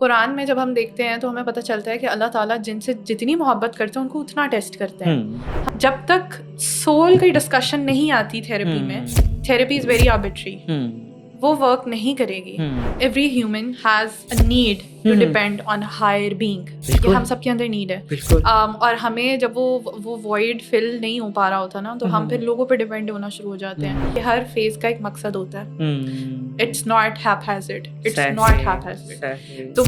قرآن میں جب ہم دیکھتے ہیں تو ہمیں پتہ چلتا ہے کہ اللہ تعالیٰ جن سے جتنی محبت کرتے ہیں ان کو اتنا ٹیسٹ کرتے ہیں. جب تک سول کی ڈسکشن نہیں آتی تھیراپی میں، تھیراپی از ویری آربیٹری، وہ ورک نہیں کرے گی. Every human has a need to depend on higher being. یہ ہم سب کے اندر نیڈ ہے. اور ہمیں جب وہ وائڈ فل نہیں ہو پا رہا ہوتا نا، تو ہم پھر لوگوں پہ ڈیپینڈ ہونا شروع ہو جاتے ہیں. کہ ہر فیز کا ایک مقصد ہوتا ہے. It's not haphazard, it's not haphazard. تو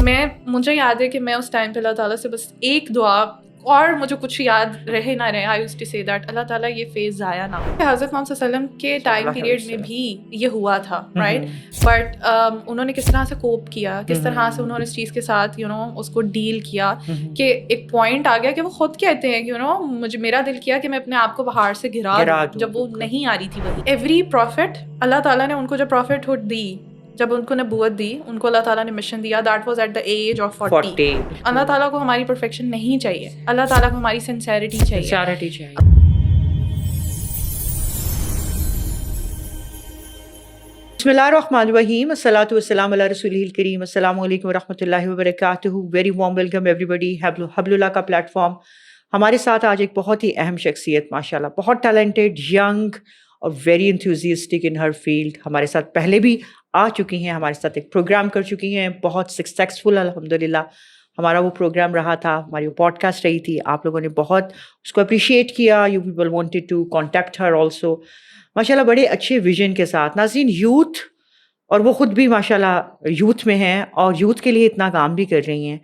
مجھے یاد ہے کہ میں اس ٹائم پہ اللہ تعالیٰ سے بس ایک دعا، اور مجھے کچھ یاد رہے نہ رہے، آئی یوزڈ ٹو سے دیٹ اللہ تعالیٰ یہ فیز ضائع نہ ہو. حضرت محمد صلی اللہ علیہ وسلم کے ٹائم پیریڈ میں بھی یہ ہوا تھا، رائٹ؟ بٹ انہوں نے کس طرح سے کوپ کیا، کس طرح سے انہوں نے اس چیز کے ساتھ اس کو ڈیل کیا، کہ ایک پوائنٹ آ گیا کہ وہ خود کہتے ہیں کہ مجھے میرا دل کیا کہ میں اپنے آپ کو پہاڑ سے گرا دوں جب وہ نہیں آ رہی تھی. ایوری پروفٹ، اللہ تعالیٰ نے ان کو جب پروفٹ ہوڈ دی، جب ان کو نبوت دی، ان کو اللہ تعالیٰ نے مشن دیا، that was at the age of 40. اللہ تعالیٰ کو ہماری پرفیکشن نہیں چاہیے، اللہ تعالیٰ کو ہماری سنسیریٹی چاہیے. بسم اللہ الرحمن الرحیم، الصلاۃ والسلام علی رسولہ الکریم. السلام علیکم ورحمۃ اللہ وبرکاتہ. ویری وارم ویلکم ایوری بڈی. حبل اللہ کا پلیٹ فارم. ہمارے ساتھ آج ایک بہت ہی اہم شخصیت، ماشاء اللہ بہت ٹیلنٹڈ، ینگ اور ویری انتھوزیسٹک ان ہر فیلڈ. ہمارے ساتھ پہلے بھی آ چکی ہیں، ہمارے ساتھ ایک پروگرام کر چکی ہیں، بہت سکسیزفل الحمدللہ ہمارا وہ پروگرام رہا تھا، ہماری وہ پوڈ کاسٹ رہی تھی. آپ لوگوں نے بہت اس کو اپریشیٹ کیا. You people wanted to contact her also. ماشاء اللہ بڑے اچھے ویژن کے ساتھ. ناظرین، یوتھ، اور وہ خود بھی ماشاء اللہ یوتھ میں ہیں اور یوتھ کے لیے اتنا کام بھی کر رہی ہیں،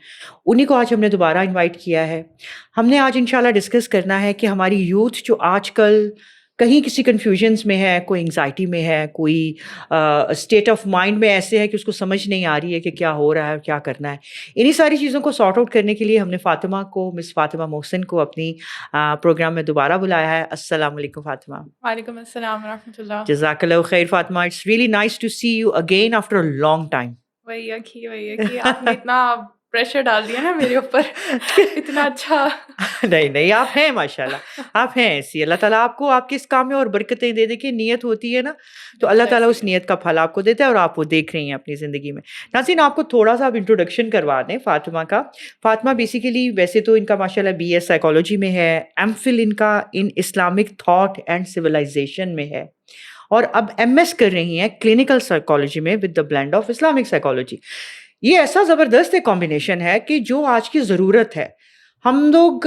انہیں کو آج ہم نے دوبارہ انوائٹ کیا ہے. ہم نے آج انشاءاللہ ڈسکس کرنا ہے کہ ہماری یوتھ جو آج کل کہیں کسی کنفیوژنس میں ہے، کوئی انگزائٹی میں ہے، کوئی اسٹیٹ آف مائنڈ میں ایسے ہے کہ اس کو سمجھ نہیں آ رہی ہے کہ کیا ہو رہا ہے اور کیا کرنا ہے. انہی ساری چیزوں کو سارٹ آؤٹ کرنے کے لیے ہم نے فاطمہ کو، مس فاطمہ محسن کو اپنی پروگرام میں دوبارہ بلایا ہے. السلام علیکم فاطمہ. وعلیکم السلام ورحمۃ اللہ. جزاک اللہ خیر فاطمہ. It's really nice to see you again after a long time. وہی آپ نے اتنا پریشر ڈال دیا نا میرے اوپر. اتنا اچھا. نہیں آپ ہیں ماشاء اللہ، آپ ہیں ایسی. اللہ تعالیٰ آپ کو آپ کے اس کام میں اور برکتیں دے دے. کہ نیت ہوتی ہے نا تو اللہ تعالیٰ اس نیت کا پھل آپ کو دیتا ہے، اور آپ وہ دیکھ رہی ہیں اپنی زندگی میں. ناظرین، آپ کو تھوڑا سا انٹروڈکشن کروا دیں فاطمہ کا. فاطمہ بیسیکلی ویسے تو ان کا ماشاء اللہ BS سائیکالوجی میں ہے، M.Phil ان کا in Islamic thought and civilization میں ہے، اور اب MS کر رہی ہیں کلینکل سائیکالوجی میں with the blend of Islamic psychology. یہ ایسا زبردست ایک کمبینیشن ہے کہ جو آج کی ضرورت ہے. ہم لوگ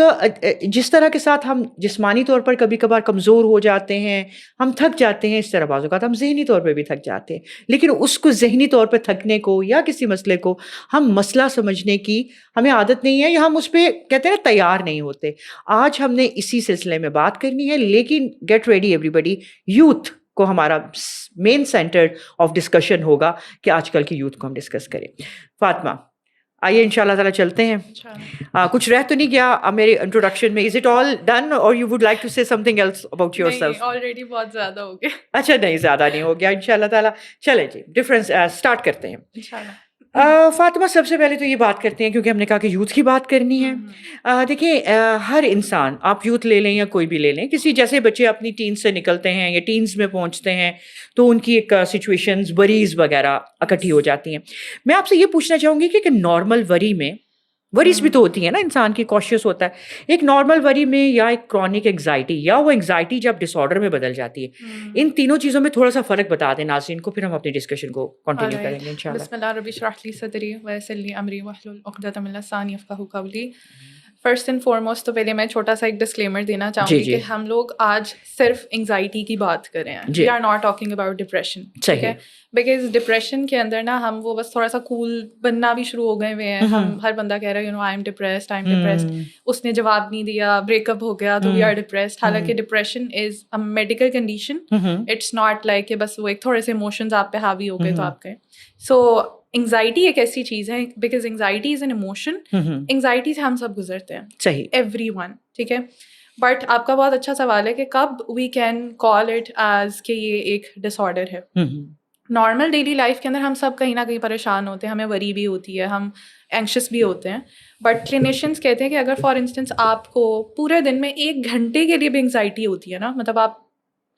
جس طرح کے ساتھ ہم جسمانی طور پر کبھی کبھار کمزور ہو جاتے ہیں، ہم تھک جاتے ہیں، اس طرح بعض اوقات ہم ذہنی طور پہ بھی تھک جاتے ہیں. لیکن اس کو ذہنی طور پہ تھکنے کو یا کسی مسئلے کو ہم مسئلہ سمجھنے کی ہمیں عادت نہیں ہے، یا ہم اس پہ کہتے ہیں نا تیار نہیں ہوتے. آج ہم نے اسی سلسلے میں بات کرنی ہے. لیکن گیٹ ریڈی ایوری بڈی، یوتھ کو ہمارا مین سینٹر آف ڈسکشن ہوگا کہ آج کل کی یوتھ کو ہم ڈسکس کریں. فاطمہ آئیے ان شاء اللہ تعالیٰ چلتے ہیں. کچھ رہ تو نہیں گیا میرے انٹروڈکشن میں؟ از اٹ آل ڈن اور you would like to say something else about yourself? Already بہت زیادہ ہو گیا. اچھا، نہیں زیادہ نہیں ہو گیا ان شاء اللہ تعالیٰ. چلے جی، ڈفرینس اسٹارٹ کرتے ہیں. فاطمہ سب سے پہلے تو یہ بات کرتے ہیں کیونکہ ہم نے کہا کہ یوتھ کی بات کرنی ہے. دیکھیں، ہر انسان، آپ یوتھ لے لیں یا کوئی بھی لے لیں، کسی جیسے بچے اپنی ٹینز سے نکلتے ہیں یا ٹینز میں پہنچتے ہیں تو ان کی ایک سچویشنز، وریز وغیرہ اکٹھی ہو جاتی ہیں. میں آپ سے یہ پوچھنا چاہوں گی کہ نارمل وری میں، وریز بھی تو ہوتی ہیں نا، انسان کی کوشیس ہوتا ہے. ایک نارمل وری میں یا ایک کرونک انگزائٹی یا وہ انگزائٹی جب ڈس آرڈر میں بدل جاتی ہے، ان تینوں چیزوں میں تھوڑا سا فرق بتا دیں ناظرین کو، پھر ہم اپنی ڈسکشن کو کنٹینیو کریں گے انشاءاللہ. بسم اللہ ربی اشرح لی صدری ویسر لی امری واحلل عقدۃ من لسانی یفقہوا قولی. فرسٹ اینڈ فارموسٹ تو پہلے میں چھوٹا سا ایک ڈسکلیمر دینا چاہوں گی کہ ہم لوگ آج صرف انگزائٹی کی بات کر رہے ہیں. We are not talking about depression, ٹھیک ہے؟ بیکاز ڈپریشن کے اندر نا ہم وہ بس تھوڑا سا کول بننا بھی شروع ہو گئے ہوئے ہیں. ہم ہر بندہ کہہ رہا ہے I am depressed, I am depressed. اس نے جواب نہیں دیا، بریک اپ ہو گیا تو وی آر ڈپریسڈ. حالانکہ depression is a medical condition. It's not like کہ بس وہ ایک تھوڑے سے ایموشنز آپ پہ حاوی ہو گئے تو آپ کے. سو انگزائٹی ایک ایسی چیز ہے، because anxiety is an emotion. Anxiety سے ہم سب گزرتے ہیں، صحیح، ایوری ون، ٹھیک ہے؟ بٹ آپ کا بہت اچھا سوال ہے کہ کب we can call it as کہ یہ ایک ڈس آرڈر ہے. نارمل ڈیلی لائف کے اندر ہم سب کہیں نہ کہیں پریشان ہوتے ہیں، ہمیں وری بھی ہوتی ہے، ہم اینکشس بھی ہوتے ہیں. بٹ کلینیشینس کہتے ہیں کہ اگر فار انسٹنس آپ کو پورے دن میں 1 گھنٹے کے لیے بھی انگزائٹی ہوتی ہے نا، مطلب آپ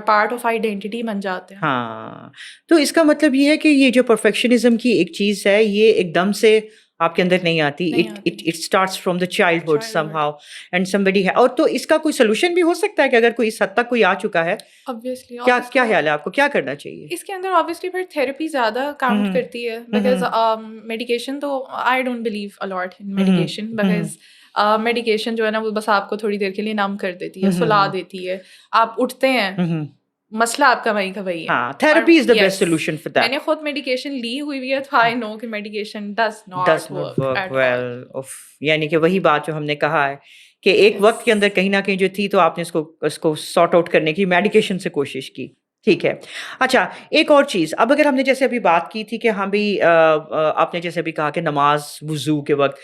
پارٹ آف آئیڈینٹی بن جاتے ہیں. ہاں تو اس کا مطلب یہ ہے کہ یہ جو پرفیکشنزم کی ایک چیز ہے یہ ایک دم سے آپ کے اندر نہیں آتی. It starts from the childhood some how and somebody ہے. اور تو اس کا کوئی سولوشن بھی ہو سکتا ہے کہ اگر کوئی اس حد تک کوئی آ چکا ہے, کیا خیال ہے آپ کو, کیا کرنا چاہیے اس کے اندر؟ obviously پھر تھیراپی زیادہ کاؤنٹ کرتی ہے, بیکاز میڈیکیشن تو I don't believe a lot in medication, because medication جو ہے نا وہ بس آپ کو تھوڑی دیر کے لیے نم کر دیتی ہے, سلا دیتی ہے, آپ اٹھتے ہیں, مسئلہ آپ کا وہیں کا وہی ہے. Therapy is the best solution for that. میں نے خود میڈیکیشن لی ہوئی ہے, تو آئی نو کہ medication does not work well. یعنی کہ وہی بات جو ہم نے کہا ہے کہ ایک وقت کے اندر کہیں نہ کہیں جو تھی تو آپ نے اس کو سارٹ آؤٹ کرنے کی میڈیکیشن سے کوشش کی. ٹھیک ہے. اچھا ایک اور چیز, اب اگر ہم نے جیسے ابھی بات کی تھی کہ ہم بھی آپ نے جیسے ابھی کہا کہ نماز وضو کے وقت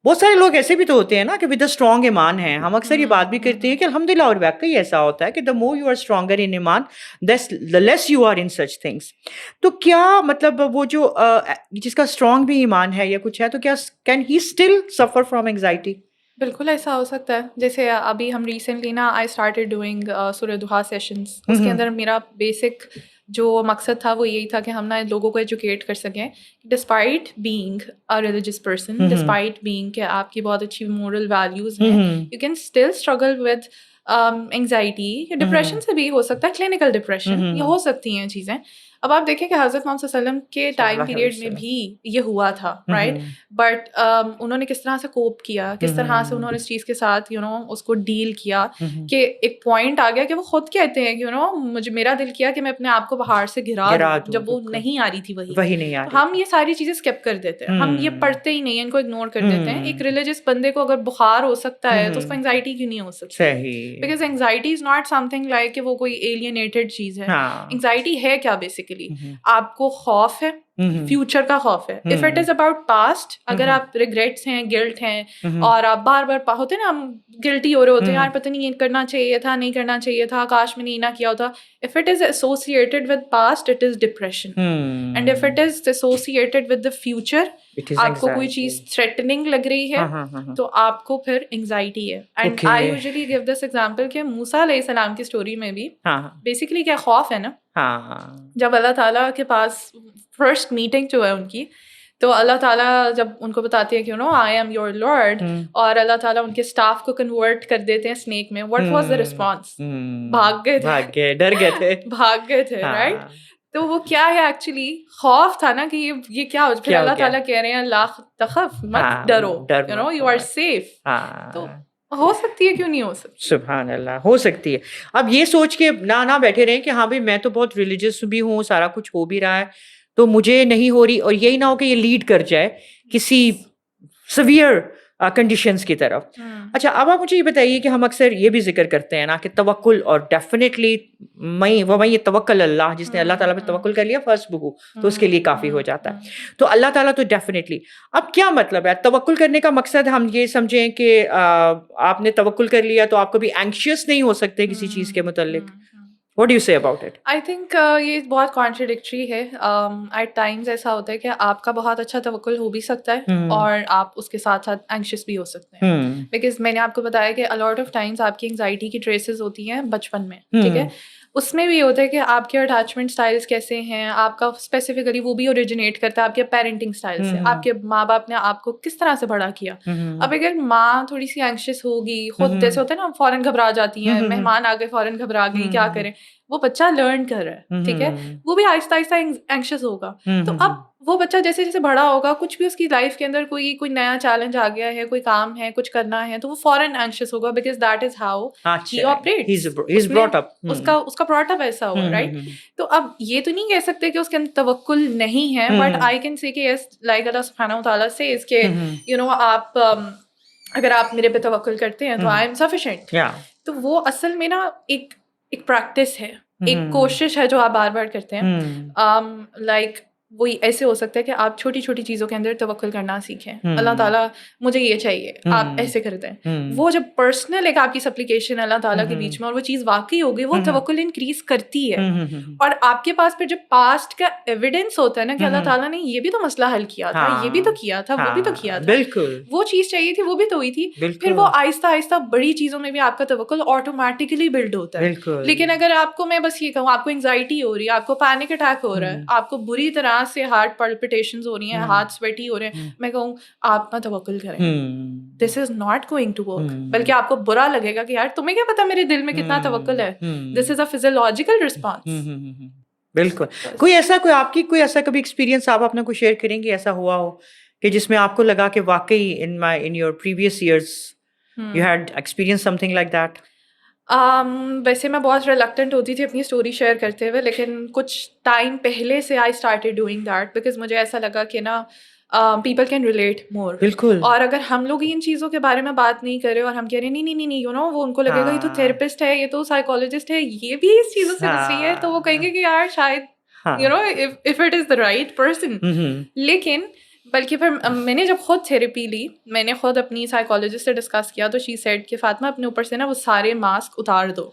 بہت سارے لوگ ایسے بھی تو ہوتے ہیں نا کہ ود اسٹرانگ ایمان ہیں. ہم اکثر یہ بات بھی کرتے ہیں کہ الحمدللہ, اور واقعی ایسا ہوتا ہے کہ the more you are stronger in ایمان the less you are in such things. تو کیا مطلب وہ جو جس کا اسٹرانگ بھی ایمان ہے یا کچھ ہے, تو کیا can he still suffer from anxiety? بالکل ایسا ہو سکتا ہے. جیسے ابھی ہم ریسنٹلی نا آئی اسٹارٹیڈ ڈوئنگ سورہ دہا سیشنز. اس کے اندر میرا بیسک جو مقصد تھا وہ یہی تھا کہ ہم نا لوگوں کو ایجوکیٹ کر سکیں despite being a religious person, despite being کہ آپ کی بہت اچھی مورل ویلیوز ہیں, you can still struggle with anxiety. Depression سے بھی ہو سکتا ہے, کلینکل ڈپریشن, یہ ہو سکتی ہیں چیزیں. اب آپ دیکھیں کہ حضرت محمد صلی اللہ علیہ وسلم کے ٹائم پیریڈ میں بھی یہ ہوا تھا, رائٹ, بٹ انہوں نے کس طرح سے کوپ کیا, کس طرح سے انہوں نے اس چیز کے ساتھ اس کو ڈیل کیا, کہ ایک پوائنٹ آ گیا کہ وہ خود کہتے ہیں کہ مجھے میرا دل کیا کہ میں اپنے آپ کو پہاڑ سے گرا دوں, جب وہ نہیں آ رہی تھی وہی نہیں آ رہی. ہم یہ ساری چیزیں اسکپ کر دیتے ہیں, ہم یہ پڑھتے ہی نہیں ہیں, ان کو اگنور کر دیتے ہیں. ایک ریلیجیس بندے کو اگر بخار ہو سکتا ہے تو اس کو انگزائٹی کیوں نہیں ہو سکتی؟ Because anxiety is not some thing like کہ وہ کوئی ایلینیٹڈ چیز ہے. انگزائٹی ہے کیا بیسیکلی؟ آپ کو خوف ہے, فیوچر کا خوف ہے. If it is about past, اگر آپ ریگریٹس ہیں, گلٹ ہیں, اور آپ بار بار ہوتے نا ہم گلٹی ہو رہے ہوتے ہیں, یار پتہ نہیں یہ کرنا چاہیے تھا, نہیں کرنا چاہیے تھا, کاش میں نہیں نہ کیا ہوتا. If it is associated with past, it is depression. And if it is associated with the future, آپ کو کوئی چیز تھریٹننگ لگ رہی ہے, تو آپ کو پھر انگزائٹی ہے. And I usually give this example کہ موسیٰ علیہ السلام کی اسٹوری میں بھی بیسیکلی کیا خوف ہے نا, جب اللہ تعالیٰ کے پاس فرسٹ میٹنگ جو ہے ان کی, تو اللہ تعالیٰ جب ان کو بتاتی ہے کہ آئی ایم یور لارڈ, اور اللہ تعالیٰ ان کے اسٹاف کو کنورٹ کر دیتے ہیں اسنیک میں, واٹ واز دا رسپانس؟ بھاگ گئے, ڈر گئے تھے, رائٹ. تو وہ کیا ہے ایکچولی, خوف تھا نا کہ یہ کیا ہو. پھر اللہ تعالیٰ کہہ رہے ہیں لا تخف, مت ڈرو, یو آر سیف. تو ہو سکتی ہے, کیوں نہیں ہو سکتی؟ سبحان اللہ, ہو سکتی ہے. اب یہ سوچ کے نہ بیٹھے رہیں کہ ہاں بھائی میں تو بہت ریلیجیس بھی ہوں, سارا کچھ ہو بھی رہا ہے, تو مجھے نہیں ہو رہی, اور یہی نہ ہو کہ یہ لیڈ کر جائے کسی سیویئر کنڈیشنز کی طرف. اچھا اب آپ مجھے یہ بتائیے کہ ہم اکثر یہ بھی ذکر کرتے ہیں نا کہ توکل, اور ڈیفینیٹلی میں یہ توکل اللہ, جس نے اللہ تعالیٰ پہ توکل کر لیا فرسٹ بہو, تو اس کے لیے کافی ہو جاتا ہے. تو اللہ تعالیٰ تو ڈیفینیٹلی. اب کیا مطلب ہے توکل کرنے کا مقصد؟ ہم یہ سمجھیں کہ آپ نے توکل کر لیا تو آپ کبھی اینکشیس نہیں ہو سکتے کسی چیز کے متعلق. What do you say about it? I think یہ بہت کانٹرڈکٹری ہے. ایٹ ٹائمز ایسا ہوتا ہے کہ آپ کا بہت اچھا توکل ہو بھی سکتا ہے, اور آپ اس کے ساتھ ساتھ اینکشیس بھی ہو سکتے ہیں. بیکاز میں نے آپ کو بتایا کہ الاٹ آف ٹائمز آپ کی انگزائٹی کی ٹریسز ہوتی ہیں بچپن میں, ٹھیک ہے. اس میں بھی ہوتا ہے کہ آپ کے اٹیچمنٹ اسٹائلس کیسے ہیں, آپ کا اسپیسیفکلی وہ بھی اوریجنیٹ کرتا ہے آپ کے پیرنٹنگ اسٹائل سے, آپ کے ماں باپ نے آپ کو کس طرح سے بڑا کیا. اب اگر ماں تھوڑی سی اینکشیس ہوگی, خود جیسے ہوتا ہے نا فوراً گھبرا جاتی ہیں, مہمان آ گئے فوراً گھبرا گئی, کیا کریں, وہ بچہ لرن کر رہا ہے, ٹھیک ہے, وہ بھی آہستہ آہستہ اینکشیس ہوگا. تو اب وہ بچہ جیسے جیسے بڑا ہوگا, کچھ بھی اس کی لائف کے اندر کوئی نیا چیلنج آ گیا ہے, کوئی کام ہے, کچھ کرنا ہے, تو وہ فوراً اینکشیس ہوگا, because that is how he operates, اس کا براٹ اپ ایسا ہوا, رائٹ. تو اب یہ تو نہیں کہہ سکتے کہ اس کے اندر توکل نہیں ہے, بٹ آئی کین سی کہ یس, لائک اللہ سبحانہ و تعالیٰ سے اس کے آپ اگر آپ میرے پہ توکل کرتے ہیں تو آئی ایم سفیشینٹ. تو وہ اصل میں نا ایک پریکٹس ہے, ایک کوشش ہے جو آپ بار بار کرتے ہیں. لائک وہی ایسے ہو سکتا ہے کہ آپ چھوٹی چھوٹی چیزوں کے اندر توکل کرنا سیکھیں. اللہ تعالیٰ مجھے یہ چاہیے, آپ ایسے کرتے ہیں. وہ جب پرسنل ایک آپ کی سپلیکیشن اللہ تعالیٰ کے بیچ میں اور وہ چیز واقعی ہوگی, وہ توکل انکریز کرتی ہے. اور آپ کے پاس پھر جب پاسٹ کا ایویڈینس ہوتا ہے نا کہ اللہ تعالیٰ نے یہ بھی تو مسئلہ حل کیا تھا, یہ بھی تو کیا تھا, وہ بھی تو کیا تھا, بالکل وہ چیز چاہیے تھی, وہ بھی تو ہوئی تھی, پھر وہ آہستہ آہستہ بڑی چیزوں میں بھی آپ کا توکل آٹومیٹکلی بلڈ ہوتا ہے. لیکن اگر آپ کو, میں بس یہ کہوں, آپ کو انگزائٹی ہو رہی ہے, آپ کو پینک اٹیک ہو رہا ہے, آپ کو بری طرح سے ہارٹ پلپٹیشنز ہو رہی ہیں, ہاتھ سویٹی ہو رہے ہیں, میں کہوں آپ نہ توکل کریں, this is not going to work. بلکہ آپ کو برا لگے گا کہ یار تمہیں کیا پتا میرے دل میں کتنا توکل ہے. دس از اے فزیولوجیکل رسپانس. بالکل. کوئی آپ کی کوئی ایسا کبھی ایکسپیرینس آپ اپنا کوئی شیئر کریں گے, ایسا ہوا ہو کہ جس میں آپ کو لگا کہ واقعی in your previous years you had experience some thing like that? ویسے میں بہت ریلکٹنٹ ہوتی تھی اپنی اسٹوری شیئر کرتے ہوئے, لیکن کچھ ٹائم پہلے سے I started doing that because مجھے ایسا لگا کہ نا پیپل کین ریلیٹ مور. بالکل. اور اگر ہم لوگ ان چیزوں کے بارے میں بات نہیں کر رہے اور ہم کہہ رہے ہیں نہیں یو نو, وہ ان کو لگے گا یہ تو تھراپسٹ ہے, یہ تو سائیکالوجسٹ ہے, یہ بھی اس چیزوں سے گزری ہے, تو وہ کہیں گے کہ یار شاید you know if it is the right person. لیکن بلکہ پھر میں نے جب خود تھیراپی لی, میں نے خود اپنی سائیکالوجسٹ سے ڈسکس کیا, تو شی سیڈ کہ فاطمہ اپنے اوپر سے نا وہ سارے ماسک اتار دو,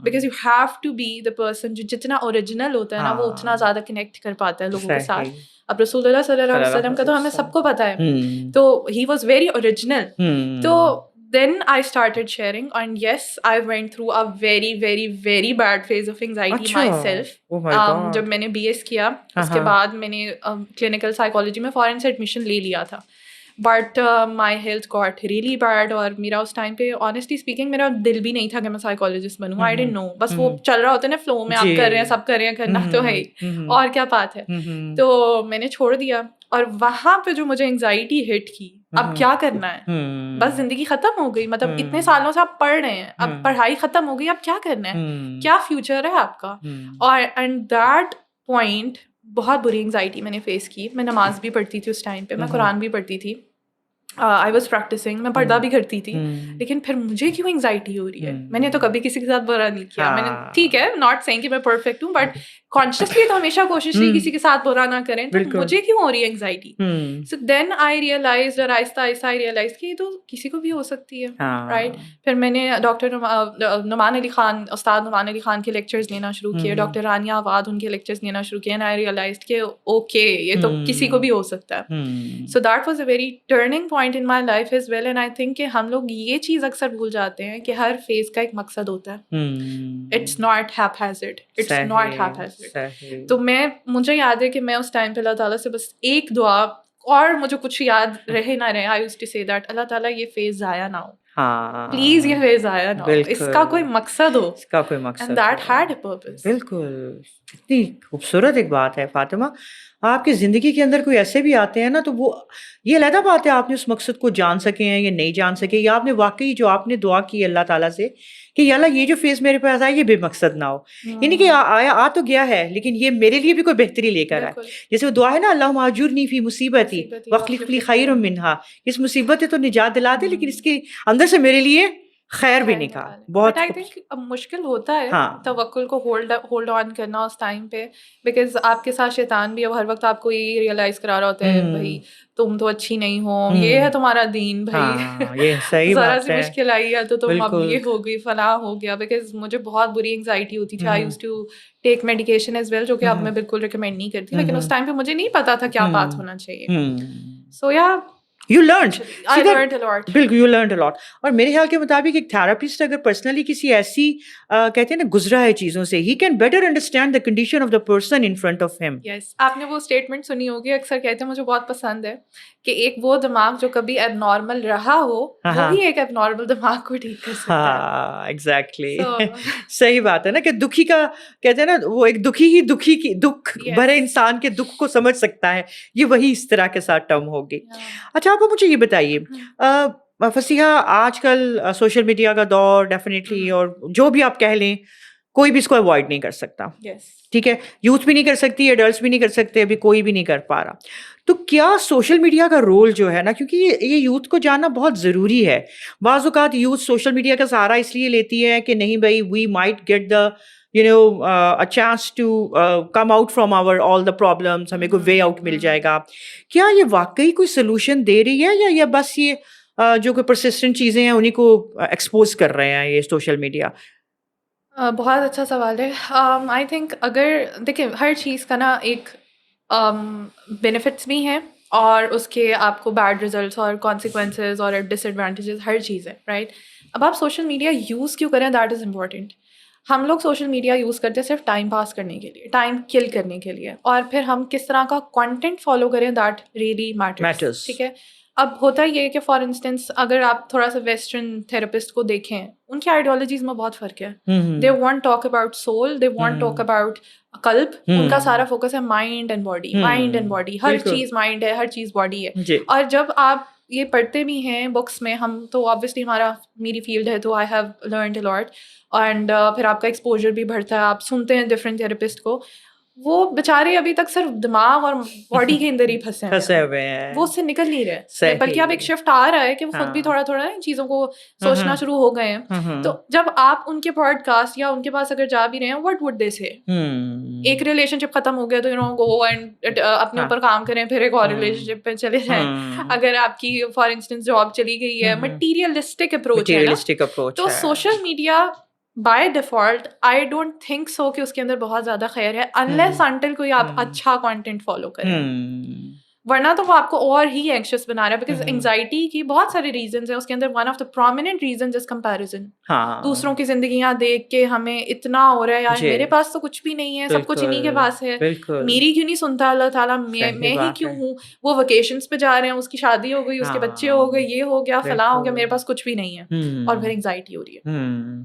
because you have to be the person جو جتنا اوریجنل ہوتا ہے نا وہ اتنا زیادہ کنیکٹ کر پاتا ہے لوگوں کے ساتھ. اب رسول اللہ صلی اللہ علیہ وسلم کا تو ہمیں سب کو پتا ہے, تو ہی واز ویری اوریجنل. تو then I started sharing, and yes, I went through a very very very bad phase of anxiety myself. جب میں نے BS کیا اس کے بعد میں نے clinical psychology میں فورن سے ایڈمیشن لے لیا تھا, but my health got really bad. اور میرا اس ٹائم پہ honestly speaking میرا دل بھی نہیں تھا کہ میں psychologist Bannu. I didn't know, بس وہ چل رہا ہوتا ہے نا فلو میں, آپ کر رہے ہیں, سب کر رہے ہیں, کرنا تو ہے ہی, اور کیا بات ہے. تو میں نے چھوڑ دیا, اور وہاں پہ جو مجھے انگزائٹی ہٹ کی, اب کیا کرنا ہے, بس زندگی ختم ہو گئی, مطلب اتنے سالوں سے آپ پڑھ رہے ہیں, اب پڑھائی ختم ہو گئی, اب کیا کرنا ہے, کیا فیوچر ہے آپ کا. اور اینڈ دیٹ پوائنٹ بہت بری انگزائٹی میں نے فیس کی. میں نماز بھی پڑھتی تھی اس ٹائم پہ, میں قرآن بھی پڑھتی تھی, آئی واز پریکٹسنگ, میں پردہ بھی کرتی تھی, لیکن پھر مجھے کیوں انگزائٹی ہو رہی ہے. میں نے تو کبھی کسی کے ساتھ برا نہیں کیا, میں نے, ٹھیک ہے, ناٹ سیئنگ کہ میں پرفیکٹ ہوں, بٹ کانشیسلی تو ہمیشہ کوشش کی کسی کے ساتھ برا نہ کریں, تو مجھے کیوں ہو رہی ہے انگزائٹی. سو دین آئی ریئلائزڈ, اور آہستہ آہستہ آئی ریئلائز کہ یہ تو کسی کو بھی ہو سکتی ہے, رائٹ. پھر میں نے ڈاکٹر نعمان علی خان, استاد نعمان علی خان کے لیکچرز لینا شروع کیے, ڈاکٹر رانیہ آباد ان کے لیکچرز لینا شروع کیے, اینڈ آئی ریئلائزڈ کہ اوکے یہ تو کسی کو بھی ہو سکتا ہے. So that was a very turning point in my life as well. And I think کہ ہم لوگ یہ چیز اکثر بھول جاتے ہیں کہ ہر فیز کا ایک مقصد ہوتا ہے. It's not haphazard, it's not haphazard. تو مجھے یاد ہے کہ میں اس ٹائم پہ اللہ تعالیٰ سے بس ایک دعا, اور مجھے کچھ یاد رہے نہ رہے, آئی یوزڈ ٹو سے دیٹ اللہ تعالیٰ یہ فیز ضائع نہ ہو, پلیز یہ فیز ضائع نہ ہو, اس کا کوئی مقصد ہو, اس کا کوئی مقصد, and that had a purpose. بالکل. اتنی خوبصورت ایک بات ہے فاطمہ, آپ کی زندگی کے اندر کوئی ایسے بھی آتے ہیں نا, تو وہ یہ علیحدہ بات ہے آپ نے اس مقصد کو جان سکے ہیں یا نہیں جان سکے, یا آپ نے واقعی جو آپ نے دعا کی اللہ تعالیٰ سے کہ یا اللہ یہ جو فیز میرے پاس آیا یہ بے مقصد نہ ہو, یعنی کہ آیا آ تو گیا ہے لیکن یہ میرے لیے بھی کوئی بہتری لے کر آئے. جیسے وہ دعا ہے نا, اللہم اجرنی فی مصیبتی واخلف لی خیرا منہا, اس مصیبت تو نجات دلا دے لیکن اس کے اندر سے میرے لیے خیر بھی نکال. بہت آئی تھنک مشکل ہوتا ہے توکل کو ہولڈ آن کرنا اس ٹائم پہ, بیکاز آپ کے ساتھ شیطان بھی ہر وقت آپ کو یہ ریئلائز کرا رہا ہوتا ہے بھائی تم تو اچھی نہیں ہو, یہ ہے تمہارا دین بھائی, ذرا سی مشکل آئی ہے تو تم اب یہ ہو گئی, فلاں ہو گیا. بیکاز مجھے بہت بری انگزائٹی ہوتی تھی, I used to take medication as well, جو کہ اب میں بالکل ریکمینڈ نہیں کرتی, لیکن اس ٹائم پہ مجھے نہیں پتا تھا کیا بات ہونا چاہیے. سو یا You learned. I learned a lot. بالکل, you learned a lot. اور میرے خیال کے مطابق ایک تھراپسٹ اگر پرسنلی کسی ایسی کہتے ہیں نا گزرا ہے چیزوں سے, he can better understand the condition of the person in front of him. Yes. آپ نے وہ اسٹیٹمنٹ سنی ہوگی, اکثر کہتے ہیں, مجھے بہت پسند ہے, کہ ایک وہ دماغ جو کبھی اب نارمل رہا ہو وہی ایک اب نارمل دماغ کو ٹھیک کر سکتا ہے. ہاں ایگزیکٹلی, صحیح بات ہے نا, کہ دکھی کا کہتے ہیں نا, وہ ایک دکھی ہی دکھی کی دکھ بھرے انسان کے دکھ کو سمجھ سکتا ہے, یہ وہی اس طرح کے ساتھ ٹرم ہوگی. اچھا آپ مجھے یہ بتائیے, فصیحہ آج کل سوشل میڈیا کا دور ڈیفینیٹلی, اور جو بھی آپ کہہ لیں کوئی بھی اس کو اوائڈ نہیں کر سکتا, ٹھیک ہے, یوتھ بھی نہیں کر سکتی, ایڈلٹس بھی نہیں کر سکتے, ابھی کوئی بھی نہیں کر پا رہا. تو کیا سوشل میڈیا کا رول جو ہے نا, کیونکہ یہ یوتھ کو جاننا بہت ضروری ہے. بعض اوقات یوتھ سوشل میڈیا کا سہارا اس لیے لیتی ہے کہ نہیں بھائی we might get the a chance to come out from all the problems, ہمیں کوئی وے آؤٹ مل جائے گا. کیا یہ واقعی کوئی سولوشن دے رہی ہے یا بس یہ جو کوئی پرسسٹنٹ چیزیں ہیں انہیں کو ایکسپوز کر رہے ہیں یہ سوشل میڈیا؟ بہت اچھا سوال ہے. آئی تھنک اگر دیکھیں ہر چیز کا نا ایک بینیفٹس بھی ہیں اور اس کے آپ کو بیڈ ریزلٹس اور کانسیکوینسز اور ڈس ایڈوانٹیجز ہر چیز ہے رائٹ. اب آپ سوشل میڈیا یوز کیوں کریں دیٹ از امپورٹنٹ. ہم لوگ سوشل میڈیا یوز کرتے ہیں صرف ٹائم پاس کرنے کے لیے, ٹائم کل کرنے کے لیے, اور پھر ہم کس طرح کا کانٹینٹ فالو کریں دیٹ ریئلی میٹرز. ٹھیک ہے. اب ہوتا یہ ہے کہ فار انسٹنس اگر آپ تھوڑا سا ویسٹرن تھراپسٹ کو دیکھیں ان کی آئیڈیالوجیز میں بہت فرق ہے. They want talk about soul, they want talk about قلب. ان کا سارا فوکس ہے mind and body, mind and body, ہر چیز مائنڈ ہے, ہر چیز باڈی ہے. اور جب آپ یہ پڑھتے بھی ہیں بکس میں, ہم تو آبویسلی میری فیلڈ ہے تو I have learned a lot, and پھر آپ کا ایکسپوجر بھی بڑھتا ہے, آپ سنتے ہیں ڈفرینٹ تھراپسٹ کو. وہ بیچارے ابھی تک صرف دماغ اور باڈی کے اندر ہی پھنسے ہوئے ہیں, وہ اس سے نکل نہیں رہے. بلکہ اب ایک شفٹ آ رہا ہے کہ وہ خود بھی تھوڑا تھوڑا ان چیزوں کو سوچنا شروع ہو گئے ہیں. تو جب آپ ان کے پوڈ کاسٹ یا ان کے پاس اگر جا بھی رہے ہیں, وٹ وڈ دے سے, ایک ریلیشن شپ ختم ہو گیا تو گو اینڈ اپنے اوپر کام کریں, پھر ایک اور ریلیشن شپ پہ چلے جائیں. اگر آپ کی فار انسٹنس جاب چلی گئی ہے, مٹیریلسٹک اپروچ ہے نا, تو social media by default I don't think so کہ اس کے اندر بہت زیادہ خیر ہے, انلیس انٹل کوئی آپ اچھا کانٹینٹ فالو کریں. ورنہ تو وہ آپ کو اور ہی اینکشس بنا رہا ہے, بیکاز انگزائٹی کی بہت سارے ریزنز ہیں. اس کے اندر one of the prominent reasons is comparison. دوسروں کی زندگیاں دیکھ کے ہمیں اتنا ہو رہا ہے یار میرے پاس تو کچھ بھی نہیں ہے, سب کچھ انہیں کے پاس ہے, میری کیوں نہیں سنتا اللہ تعالیٰ, میں ہی کیوں ہوں. وہ ویکیشنس پہ جا رہے ہیں, اس کی شادی ہو گئی, اس کے بچے ہو گئے, یہ ہو گیا, فلاں ہو گیا, میرے پاس کچھ بھی نہیں ہے, اور پھر انگزائٹی ہو رہی ہے.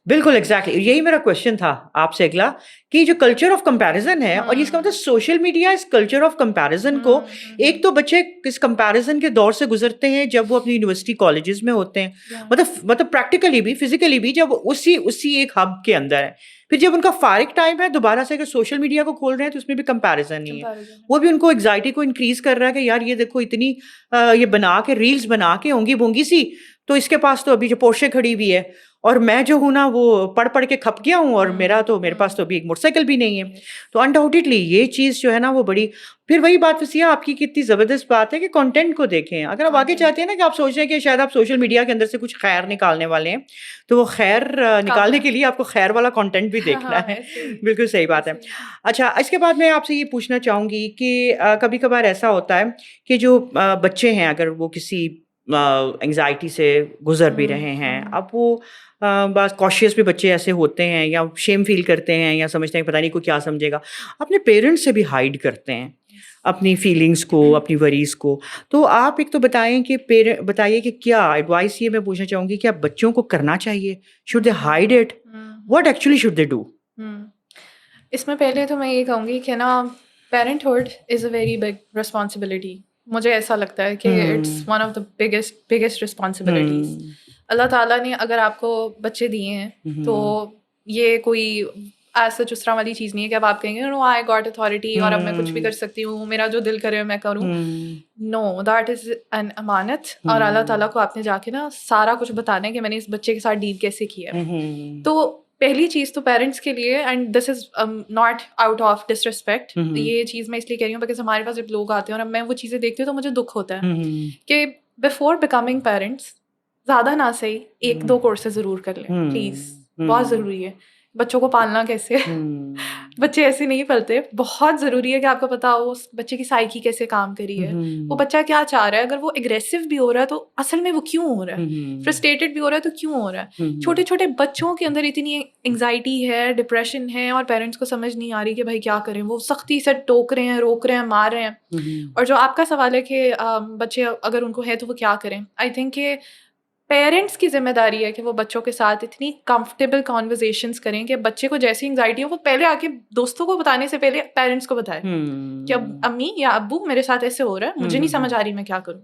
بالکل ایگزیکٹلی یہی میرا کوشچن تھا آپ سے اگلا, کہ جو کلچر آف کمپیریزن ہے, اور اس کا مطلب سوشل میڈیا اس کلچر آف کمپیریزن کو, ایک تو بچے اس کمپیریزن کے دور سے گزرتے ہیں جب وہ اپنی یونیورسٹی کالجز میں ہوتے ہیں, مطلب پریکٹیکلی بھی فزیکلی بھی, جب اسی ایک ہب کے اندر ہے. پھر جب ان کا فارغ ٹائم ہے دوبارہ سے اگر سوشل میڈیا کو کھول رہے ہیں تو اس میں بھی کمپیریزن نہیں ہے. وہ بھی ان کو ایگزائٹی کو انکریز کر رہا ہے کہ یار یہ دیکھو اتنی یہ بنا کے ریلز بنا کے اونگی بونگی سی, تو اس کے پاس تو ابھی جو پورشے کھڑی ہوئی ہے, اور میں جو ہوں نا وہ پڑھ کے کھپ گیا ہوں, اور میرے پاس تو ابھی ایک موٹر سائیکل بھی نہیں ہے. تو انڈاؤٹیڈلی یہ چیز جو ہے نا وہ بڑی, پھر وہی بات وسیع آپ کی کتنی زبردست بات ہے کہ کانٹینٹ کو دیکھیں. اگر آپ آگے چاہتے ہیں نا کہ آپ سوچ رہے ہیں کہ شاید آپ سوشل میڈیا کے اندر سے کچھ خیر نکالنے والے ہیں, تو وہ خیر نکالنے کے لیے آپ کو خیر والا کانٹینٹ بھی دیکھنا ہے. بالکل صحیح بات ہے. اچھا, اس کے بعد میں آپ سے یہ پوچھنا چاہوں گی کہ کبھی کبھار ایسا ہوتا ہے کہ جو بچے ہیں اگر وہ کسی انگزائٹی سے گزر بھی رہے ہیں, اب وہ بعض کاشیس بھی بچے ایسے ہوتے ہیں, یا شیم فیل کرتے ہیں, یا سمجھتے ہیں پتہ نہیں کوئی کیا سمجھے گا, اپنے پیرنٹس سے بھی ہائڈ کرتے ہیں اپنی فیلنگس کو, اپنی وریز کو. تو آپ ایک تو بتائیے کہ کیا ایڈوائس, یہ میں پوچھنا چاہوں گی, کیا بچوں کو کرنا چاہیے, should they hide it, what actually should they do? اس میں پہلے تو میں یہ کہوں گی کہ نا parenthood is a very big responsibility. مجھے ایسا لگتا ہے کہ it's one of the biggest responsibilities. اللہ تعالیٰ نے اگر آپ کو بچے دیے ہیں تو یہ کوئی ایسا اس طرح والی چیز نہیں ہے کہ اب آپ کہیں گے نو آئی گاٹ اتھارٹی اور اب میں کچھ بھی کر سکتی ہوں, میرا جو دل کرے میں کروں. نو, دیٹ از این امانت, اور اللہ تعالیٰ کو آپ نے جا کے نا سارا کچھ بتانا ہے کہ میں نے اس بچے کے ساتھ ڈیل کیسے کیا ہے. تو پہلی چیز تو پیرنٹس کے لیے, and this is not out of disrespect, یہ چیز میں اس لیے کہہ رہی ہوں بیکاز ہمارے پاس جب لوگ آتے ہیں اور اب میں وہ چیزیں دیکھتی ہوں تو مجھے دکھ ہوتا ہے کہ بفور بیکمنگ پیرنٹس زیادہ نہ صحیح 1-2 کورسز ضرور کر لیں پلیز, بہت ضروری ہے. بچوں کو پالنا کیسے, بچے ایسے نہیں پلتے. بہت ضروری ہے کہ آپ کو پتا ہو اس بچے کی سائیکی کیسے کام کری ہے, وہ بچہ کیا چاہ رہا ہے. اگر وہ اگریسو بھی ہو رہا ہے تو اصل میں وہ کیوں ہو رہا ہے, فرسٹریٹڈ بھی ہو رہا ہے تو کیوں ہو رہا ہے. چھوٹے چھوٹے بچوں کے اندر اتنی انگزائٹی ہے, ڈپریشن ہے, اور پیرنٹس کو سمجھ نہیں آ رہی کہ بھائی کیا کریں. وہ سختی سے ٹوک رہے ہیں, روک رہے ہیں, مار رہے ہیں. اور جو آپ کا سوال ہے کہ بچے اگر ان کو ہے تو وہ کیا کریں, آئی تھنک کہ پیرنٹس کی ذمہ داری ہے کہ وہ بچوں کے ساتھ اتنی کمفرٹیبل کانورزیشنس کریں کہ بچے کو جیسی انگزائٹی ہو وہ پہلے آ کے دوستوں کو بتانے سے پہلے پیرنٹس کو بتائے کہ اب امی یا ابو میرے ساتھ ایسے ہو رہا ہے, مجھے نہیں سمجھ آ رہی میں کیا کروں.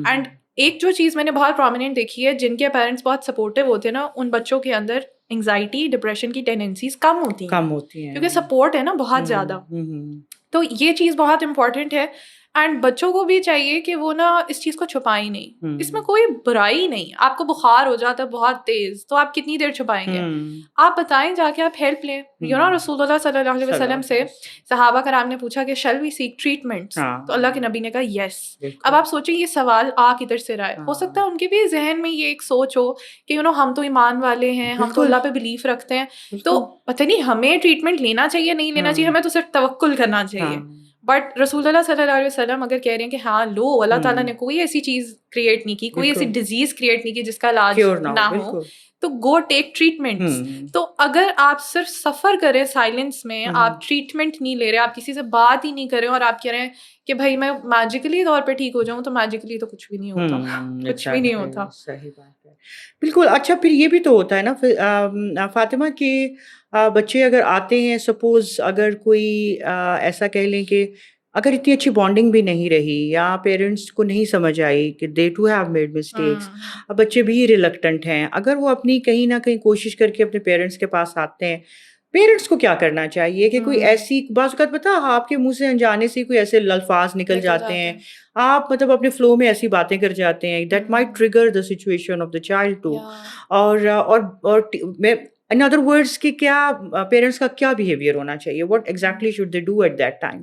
اینڈ ایک جو چیز میں نے بہت پرومیننٹ دیکھی ہے, جن کے پیرنٹس بہت سپورٹیو ہوتے ہیں نا, ان بچوں کے اندر انگزائٹی ڈپریشن کی ٹینڈنسیز کم ہوتی ہیں کیونکہ سپورٹ ہے نا بہت زیادہ. تو یہ چیز بہت امپورٹنٹ ہے. اینڈ بچوں کو بھی چاہیے کہ وہ نا اس چیز کو چھپائیں نہیں. اس میں کوئی برائی نہیں. آپ کو بخار ہو جاتا ہے بہت تیز تو آپ کتنی دیر چھپائیں گے؟ آپ بتائیں جا کے, آپ ہیلپ لیں. رسول اللہ صلی اللہ علیہ وسلم سے صحابہ کرام نے پوچھا کہ شیل وی سیک ٹریٹمنٹس, تو اللہ کے نبی نے کہا یس. اب آپ سوچیں یہ سوال کدھر سے رہا ہے. ہو سکتا ہے ان کے بھی ذہن میں یہ ایک سوچ ہو کہ ہم تو ایمان والے ہیں, ہم تو اللہ پہ بلیف رکھتے ہیں, تو پتہ نہیں ہمیں ٹریٹمنٹ لینا چاہیے نہیں لینا چاہیے, ہمیں تو صرف توکل کرنا چاہیے. بٹ رسول اللہ صلی اللہ علیہ وسلم اگر کہہ رہے ہیں کہ ہاں لو, اللہ تعالیٰ نے کوئی ایسی چیز کریٹ نہیں کی, کوئی ایسی ڈیزیز کریٹ نہیں کی جس کا علاج نہ ہو, تو گو ٹیک ٹریٹمنٹس. تو اگر آپ صرف سفر کریں سائلنس میں, آپ ٹریٹمنٹ نہیں لے رہے, آپ کسی سے بات ہی نہیں کر رہے اور آپ کہہ رہے ہیں کہ بھائی میں میجیکلی طور پہ ٹھیک ہو جاؤں, تو میجیکلی تو کچھ بھی نہیں ہوتا, کچھ بھی نہیں ہوتا. صحیح بات ہے, بالکل. اچھا پھر یہ بھی تو ہوتا ہے نا فاطمہ کہ بچے اگر آتے ہیں, سپوز اگر کوئی ایسا کہہ لیں کہ اگر اتنی اچھی بانڈنگ بھی نہیں رہی یا پیرنٹس کو نہیں سمجھ آئی کہ دے ٹو ہیو میڈ مسٹیکس, اب بچے بھی ریلکٹنٹ ہیں, اگر وہ اپنی کہیں نہ کہیں کوشش کر کے اپنے پیرنٹس کے پاس آتے ہیں, پیرنٹس کو کیا کرنا چاہیے کہ کوئی ایسی بعض اوقات پتہ آپ کے منہ سے انجانے سے کوئی ایسے الفاظ نکل جاتے ہیں, آپ مطلب اپنے فلو میں ایسی باتیں کر جاتے ہیں that might trigger the situation of the child to, اور ان ادر ورڈس کہ کیا پیرنٹس کا کیا بیہیویئر ہونا چاہیے, what exactly should they do at that time.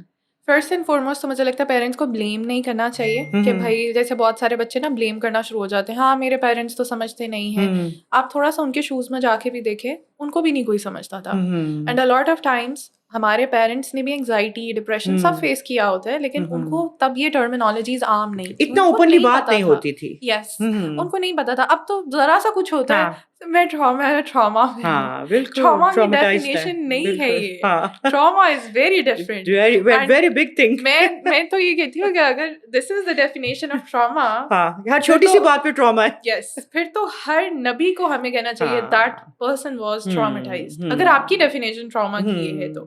First and foremost تو مجھے لگتا ہے پیرنٹس کو بلیم نہیں کرنا چاہیے کہ بھائی جیسے بہت سارے بچے نا بلیم کرنا شروع ہو جاتے ہیں, ہاں میرے پیرنٹس تو سمجھتے نہیں ہیں. آپ تھوڑا سا ان کے شوز میں جا کے بھی دیکھیں, ان کو بھی نہیں کوئی سمجھتا تھا. And a lot of Times ہمارے پیرنٹس نے بھی انگزائٹی, ڈپریشن سب فیس کیا ہوتا ہے, لیکن ان کو تب یہ ٹرمینالوجیز عام نہیں تھی, اتنا اوپنلی بات نہیں ہوتی تھی. یس, ان کو نہیں پتا تھا. اب تو ذرا سا کچھ ہوتا ہے میں ٹراما کی ڈیفینیشن نہیں ہے یہ. Trauma is very different, very big thing. میں تو یہ کہتی ہوں کہ اگر دس از دا ڈیفینیشن آف ٹراما, ہر چھوٹی سی بات پہ ٹراما ہے, یس, پھر تو ہر نبی کو ہمیں کہنا چاہیے دیٹ پرسن واز ٹرامیٹائزڈ, اگر آپ کی ڈیفینیشن ٹراما کی ہے تو.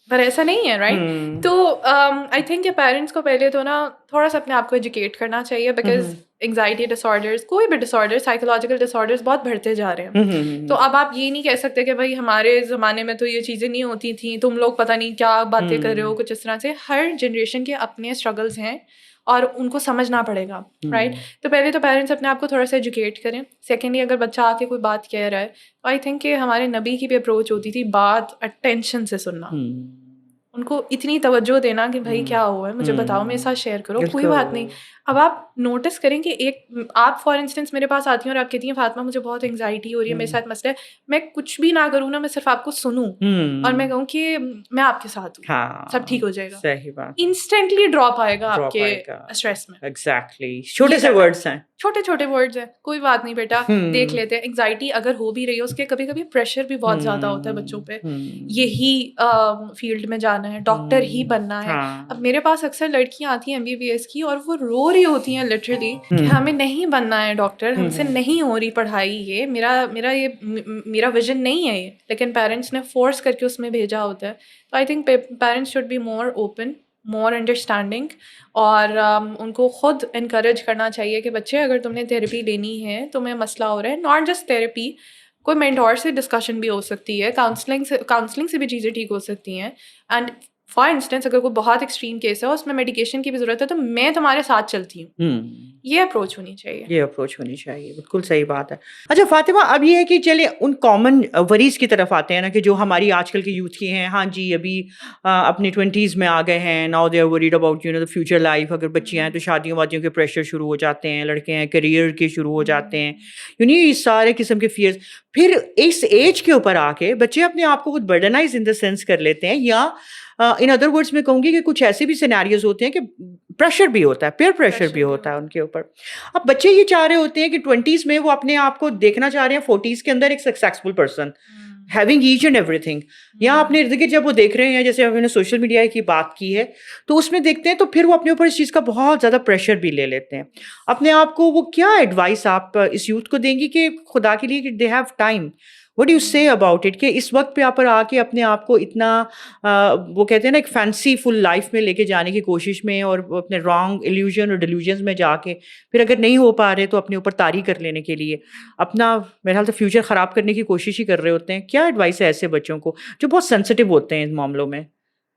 پر ایسا نہیں ہے, رائٹ. تو آئی تھنک کہ پیرنٹس کو پہلے تو نا تھوڑا سا اپنے آپ کو ایجوکیٹ کرنا چاہیے, بیکاز انگزائٹی ڈس آرڈرز, کوئی بھی ڈس آرڈر, سائیکولوجیکل ڈس آرڈرز بہت بڑھتے جا رہے ہیں. تو اب آپ یہ نہیں کہہ سکتے کہ بھائی ہمارے زمانے میں تو یہ چیزیں نہیں ہوتی تھیں, تم لوگ پتہ نہیں کیا باتیں کر رہے ہو, کچھ اس طرح سے. ہر جنریشن کے اپنے اسٹرگلز ہیں اور ان کو سمجھنا پڑے گا, رائٹ. تو پہلے تو پیرنٹس اپنے آپ کو تھوڑا سا ایجوکیٹ کریں. سیکنڈلی اگر بچہ آ کے کوئی بات کہہ رہا ہے, تو آئی تھنک کہ ہمارے نبی کی بھی اپروچ ہوتی تھی بات اٹینشن سے سننا, ان کو اتنی توجہ دینا کہ بھائی کیا ہوا ہے مجھے بتاؤ, میرے ساتھ شیئر کرو, کوئی بات نہیں. اب آپ نوٹس کریں کہ ایک آپ فار انسٹنس میرے پاس آتی ہیں اور آپ کہتی ہیں فاطمہ مجھے بہت انگزائٹی ہو رہی ہے, میرے ساتھ مسئلہ ہے, میں کچھ بھی نہ کروں نا, میں صرف آپ کو سنوں اور میں کہوں کہ میں آپ کے ساتھ ہوں, سب ٹھیک ہو جائے گا. صحیح بات, انسٹنٹلی ڈراپ آئے گا آپ کے اسٹریس میں. ایگزیکٹلی, چھوٹے سے ورڈز ہیں, چھوٹے ورڈز ہیں, کوئی بات نہیں بیٹا دیکھ لیتے ہیں. انگزائٹی اگر ہو بھی رہی ہے, اس کے کبھی کبھی پریشر بھی بہت زیادہ ہوتا ہے بچوں پہ, یہی فیلڈ میں جانا ہے, ڈاکٹر ہی بننا ہے. اب میرے پاس اکثر لڑکیاں آتی ہیں MBBS کی اور وہ رو رہی ہوتی ہیں لٹرلی کہ ہمیں نہیں بننا ہے ڈاکٹر, ہم سے نہیں ہو رہی پڑھائی, یہ میرا ویژن نہیں ہے یہ, لیکن پیرنٹس نے فورس کر کے اس میں بھیجا ہوتا ہے. تو I think parents should be more open, more understanding, اور ان کو خود انکریج کرنا چاہیے کہ بچے اگر تم نے تھیراپی لینی ہے, تمہیں مسئلہ ہو رہا ہے, ناٹ جسٹ تھیراپی, کوئی مینٹور سے ڈسکشن بھی ہو سکتی ہے, کاؤنسلنگ سے بھی چیزیں ٹھیک ہو سکتی ہیں. اینڈ فار انسٹنس اگر کوئی بہت ایکسٹریم کیس ہے, اس میں میڈیکیشن کی بھی ضرورت ہے, تو میں تمہارے ساتھ چلتی ہوں. یہ اپروچ ہونی چاہیے. بالکل صحیح بات ہے. اچھا فاطمہ, اب یہ ہے کہ چلے ان کامن وریز کی طرف آتے ہیں نا, کہ جو ہماری آج کل کی یوتھ کی ہیں. ہاں جی, ابھی اپنی 20s میں آ گئے ہیں, now they are worried about the future life. اگر بچیاں ہیں تو شادیوں وادیوں کے پریشر شروع ہو جاتے ہیں, لڑکے ہیں کیریئر کے شروع ہو جاتے ہیں, اس سارے قسم کے فیئرز. پھر اس ایج کے اوپر آ کے بچے اپنے آپ کو خود برڈنائز ان دا سینس کر لیتے ہیں, یا ان ادر ورڈس میں کہوں گی کہ کچھ ایسے بھی سیناریوز ہوتے ہیں کہ پریشر بھی ہوتا ہے, پیئر پریشر بھی ہوتا ہے ان کے اوپر. اب بچے یہ چاہ رہے ہوتے ہیں کہ 20s میں وہ اپنے آپ کو دیکھنا چاہ رہے ہیں 40s کے اندر ایک successful person, having each and ایوری تھنگ. یا اپنے ارد گرد جب وہ دیکھ رہے ہیں, جیسے ہم نے سوشل میڈیا کی بات کی ہے, تو اس میں دیکھتے ہیں تو پھر وہ اپنے اوپر اس چیز کا بہت زیادہ پریشر بھی لے لیتے ہیں اپنے آپ کو. وہ کیا ایڈوائس آپ اس یوتھ کو دیں گی کہ خدا کے لیے کہ they have time, what do you سے اباؤٹ اٹ, کہ اس وقت پہ آپ پر آ کے اپنے آپ کو اتنا وہ کہتے ہیں نا ایک فینسی فل لائف میں لے کے جانے کی کوشش میں, اور اپنے رانگ ایلیوژن اور ڈیلیوژنس میں جا کے پھر اگر نہیں ہو پا رہے تو اپنے اوپر طاری کر لینے کے لیے اپنا میرے خیال سے فیوچر خراب کرنے کی کوشش ہی کر رہے ہوتے ہیں. کیا ایڈوائس ہے ایسے بچوں کو جو بہت سینسٹیو ہوتے ہیں ان معاملوں میں؟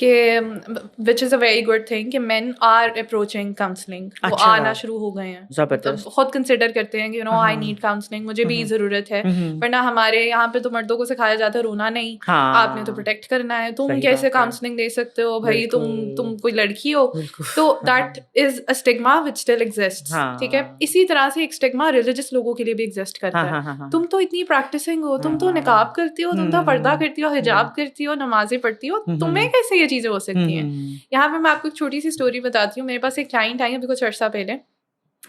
کہ وچ از اے ویری گڈ تھنگ کہ مین آر اپروچنگ کاؤنسلنگ, وہ آنا شروع ہو گئے ہیں, زبردست, خود کنسیڈر کرتے ہیں کہ آئی نیڈ کاؤنسلنگ, مجھے بھی ضرورت ہے. ورنہ ہمارے یہاں پہ تو مردوں کو سکھایا جاتا ہے رونا نہیں, آپ نے تو پروٹیکٹ کرنا ہے, تم کیسے کاؤنسلنگ دے سکتے ہو بھائی, تم کوئی لڑکی ہو. تو that is a stigma which still exists, ٹھیک ہے. اسی طرح سے ایک اسٹگما ریلیجس لوگوں کے لیے بھی ایگزسٹ کرتا ہے. تم تو اتنی پریکٹسنگ ہو, تم تو نقاب کرتی ہو, تم تو پردہ کرتی ہو, حجاب کرتی ہو, نمازیں پڑھتی ہو, تمہیں کیسے یہ چیزیں ہو سکتی ہیں. یہاں پہ میں آپ کو ایک چھوٹی سی اسٹوری بتاتی ہوں. میرے پاس ایک کلائنٹ آئی ابھی کچھ عرصہ پہلے,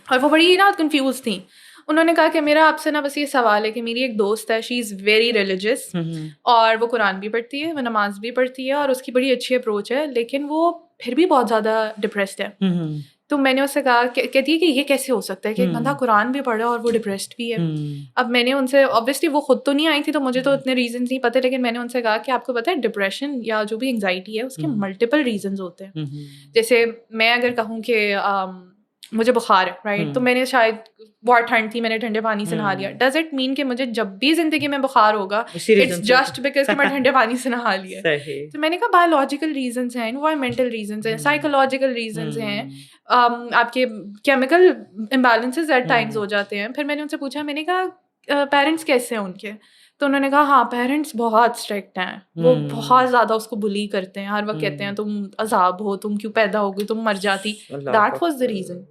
اور وہ بڑی کنفیوز تھیں. انہوں نے کہا کہ میرا آپ سے نا بس یہ سوال ہے کہ میری ایک دوست ہے, شی از ویری ریلیجیس, اور وہ قرآن بھی پڑھتی ہے, وہ نماز بھی پڑھتی ہے, اور اس کی بڑی اچھی اپروچ ہے, لیکن وہ پھر بھی بہت زیادہ ڈپریسڈ ہے. تو میں نے اس سے کہا, کہتی ہے کہ یہ کیسے ہو سکتا ہے کہ ایک بندہ قرآن بھی پڑھا اور وہ ڈپریسڈ بھی ہے. اب میں نے ان سے, آبویسلی وہ خود تو نہیں آئی تھی تو مجھے تو اتنے ریزنس نہیں پتے, لیکن میں نے ان سے کہا کہ آپ کو پتہ ہے ڈپریشن یا جو بھی انگزائٹی ہے اس کے ملٹیپل ریزنز ہوتے ہیں. جیسے میں اگر کہوں کہ مجھے بخار ہے, رائٹ, تو میں نے شاید بہت ٹھنڈ تھی, میں نے ٹھنڈے پانی سے نہا لیا. ڈز اٹ مین کہ مجھے جب بھی زندگی میں بخار ہوگا اٹس جسٹ بیکاز کہ میں ٹھنڈے پانی سے نہا لیا. تو میں نے کہا بایولوجیکل ریزنس ہیں, انوائرمنٹل ریزنس ہیں, سائیکولوجیکل ریزنس ہیں, آپ کے کیمیکل امبیلنسز ایٹ ٹائمز ہو جاتے ہیں. پھر میں نے ان سے پوچھا, میں نے کہا پیرنٹس کیسے ہیں ان کے؟ تو انہوں نے کہا ہاں پیرنٹس بہت اسٹرکٹ ہیں, وہ بہت زیادہ اس کو بلی کرتے ہیں, ہر وقت کہتے ہیں تم عذاب ہو, تم کیوں پیدا ہو گئی, تم مر جاتی. That was the reason.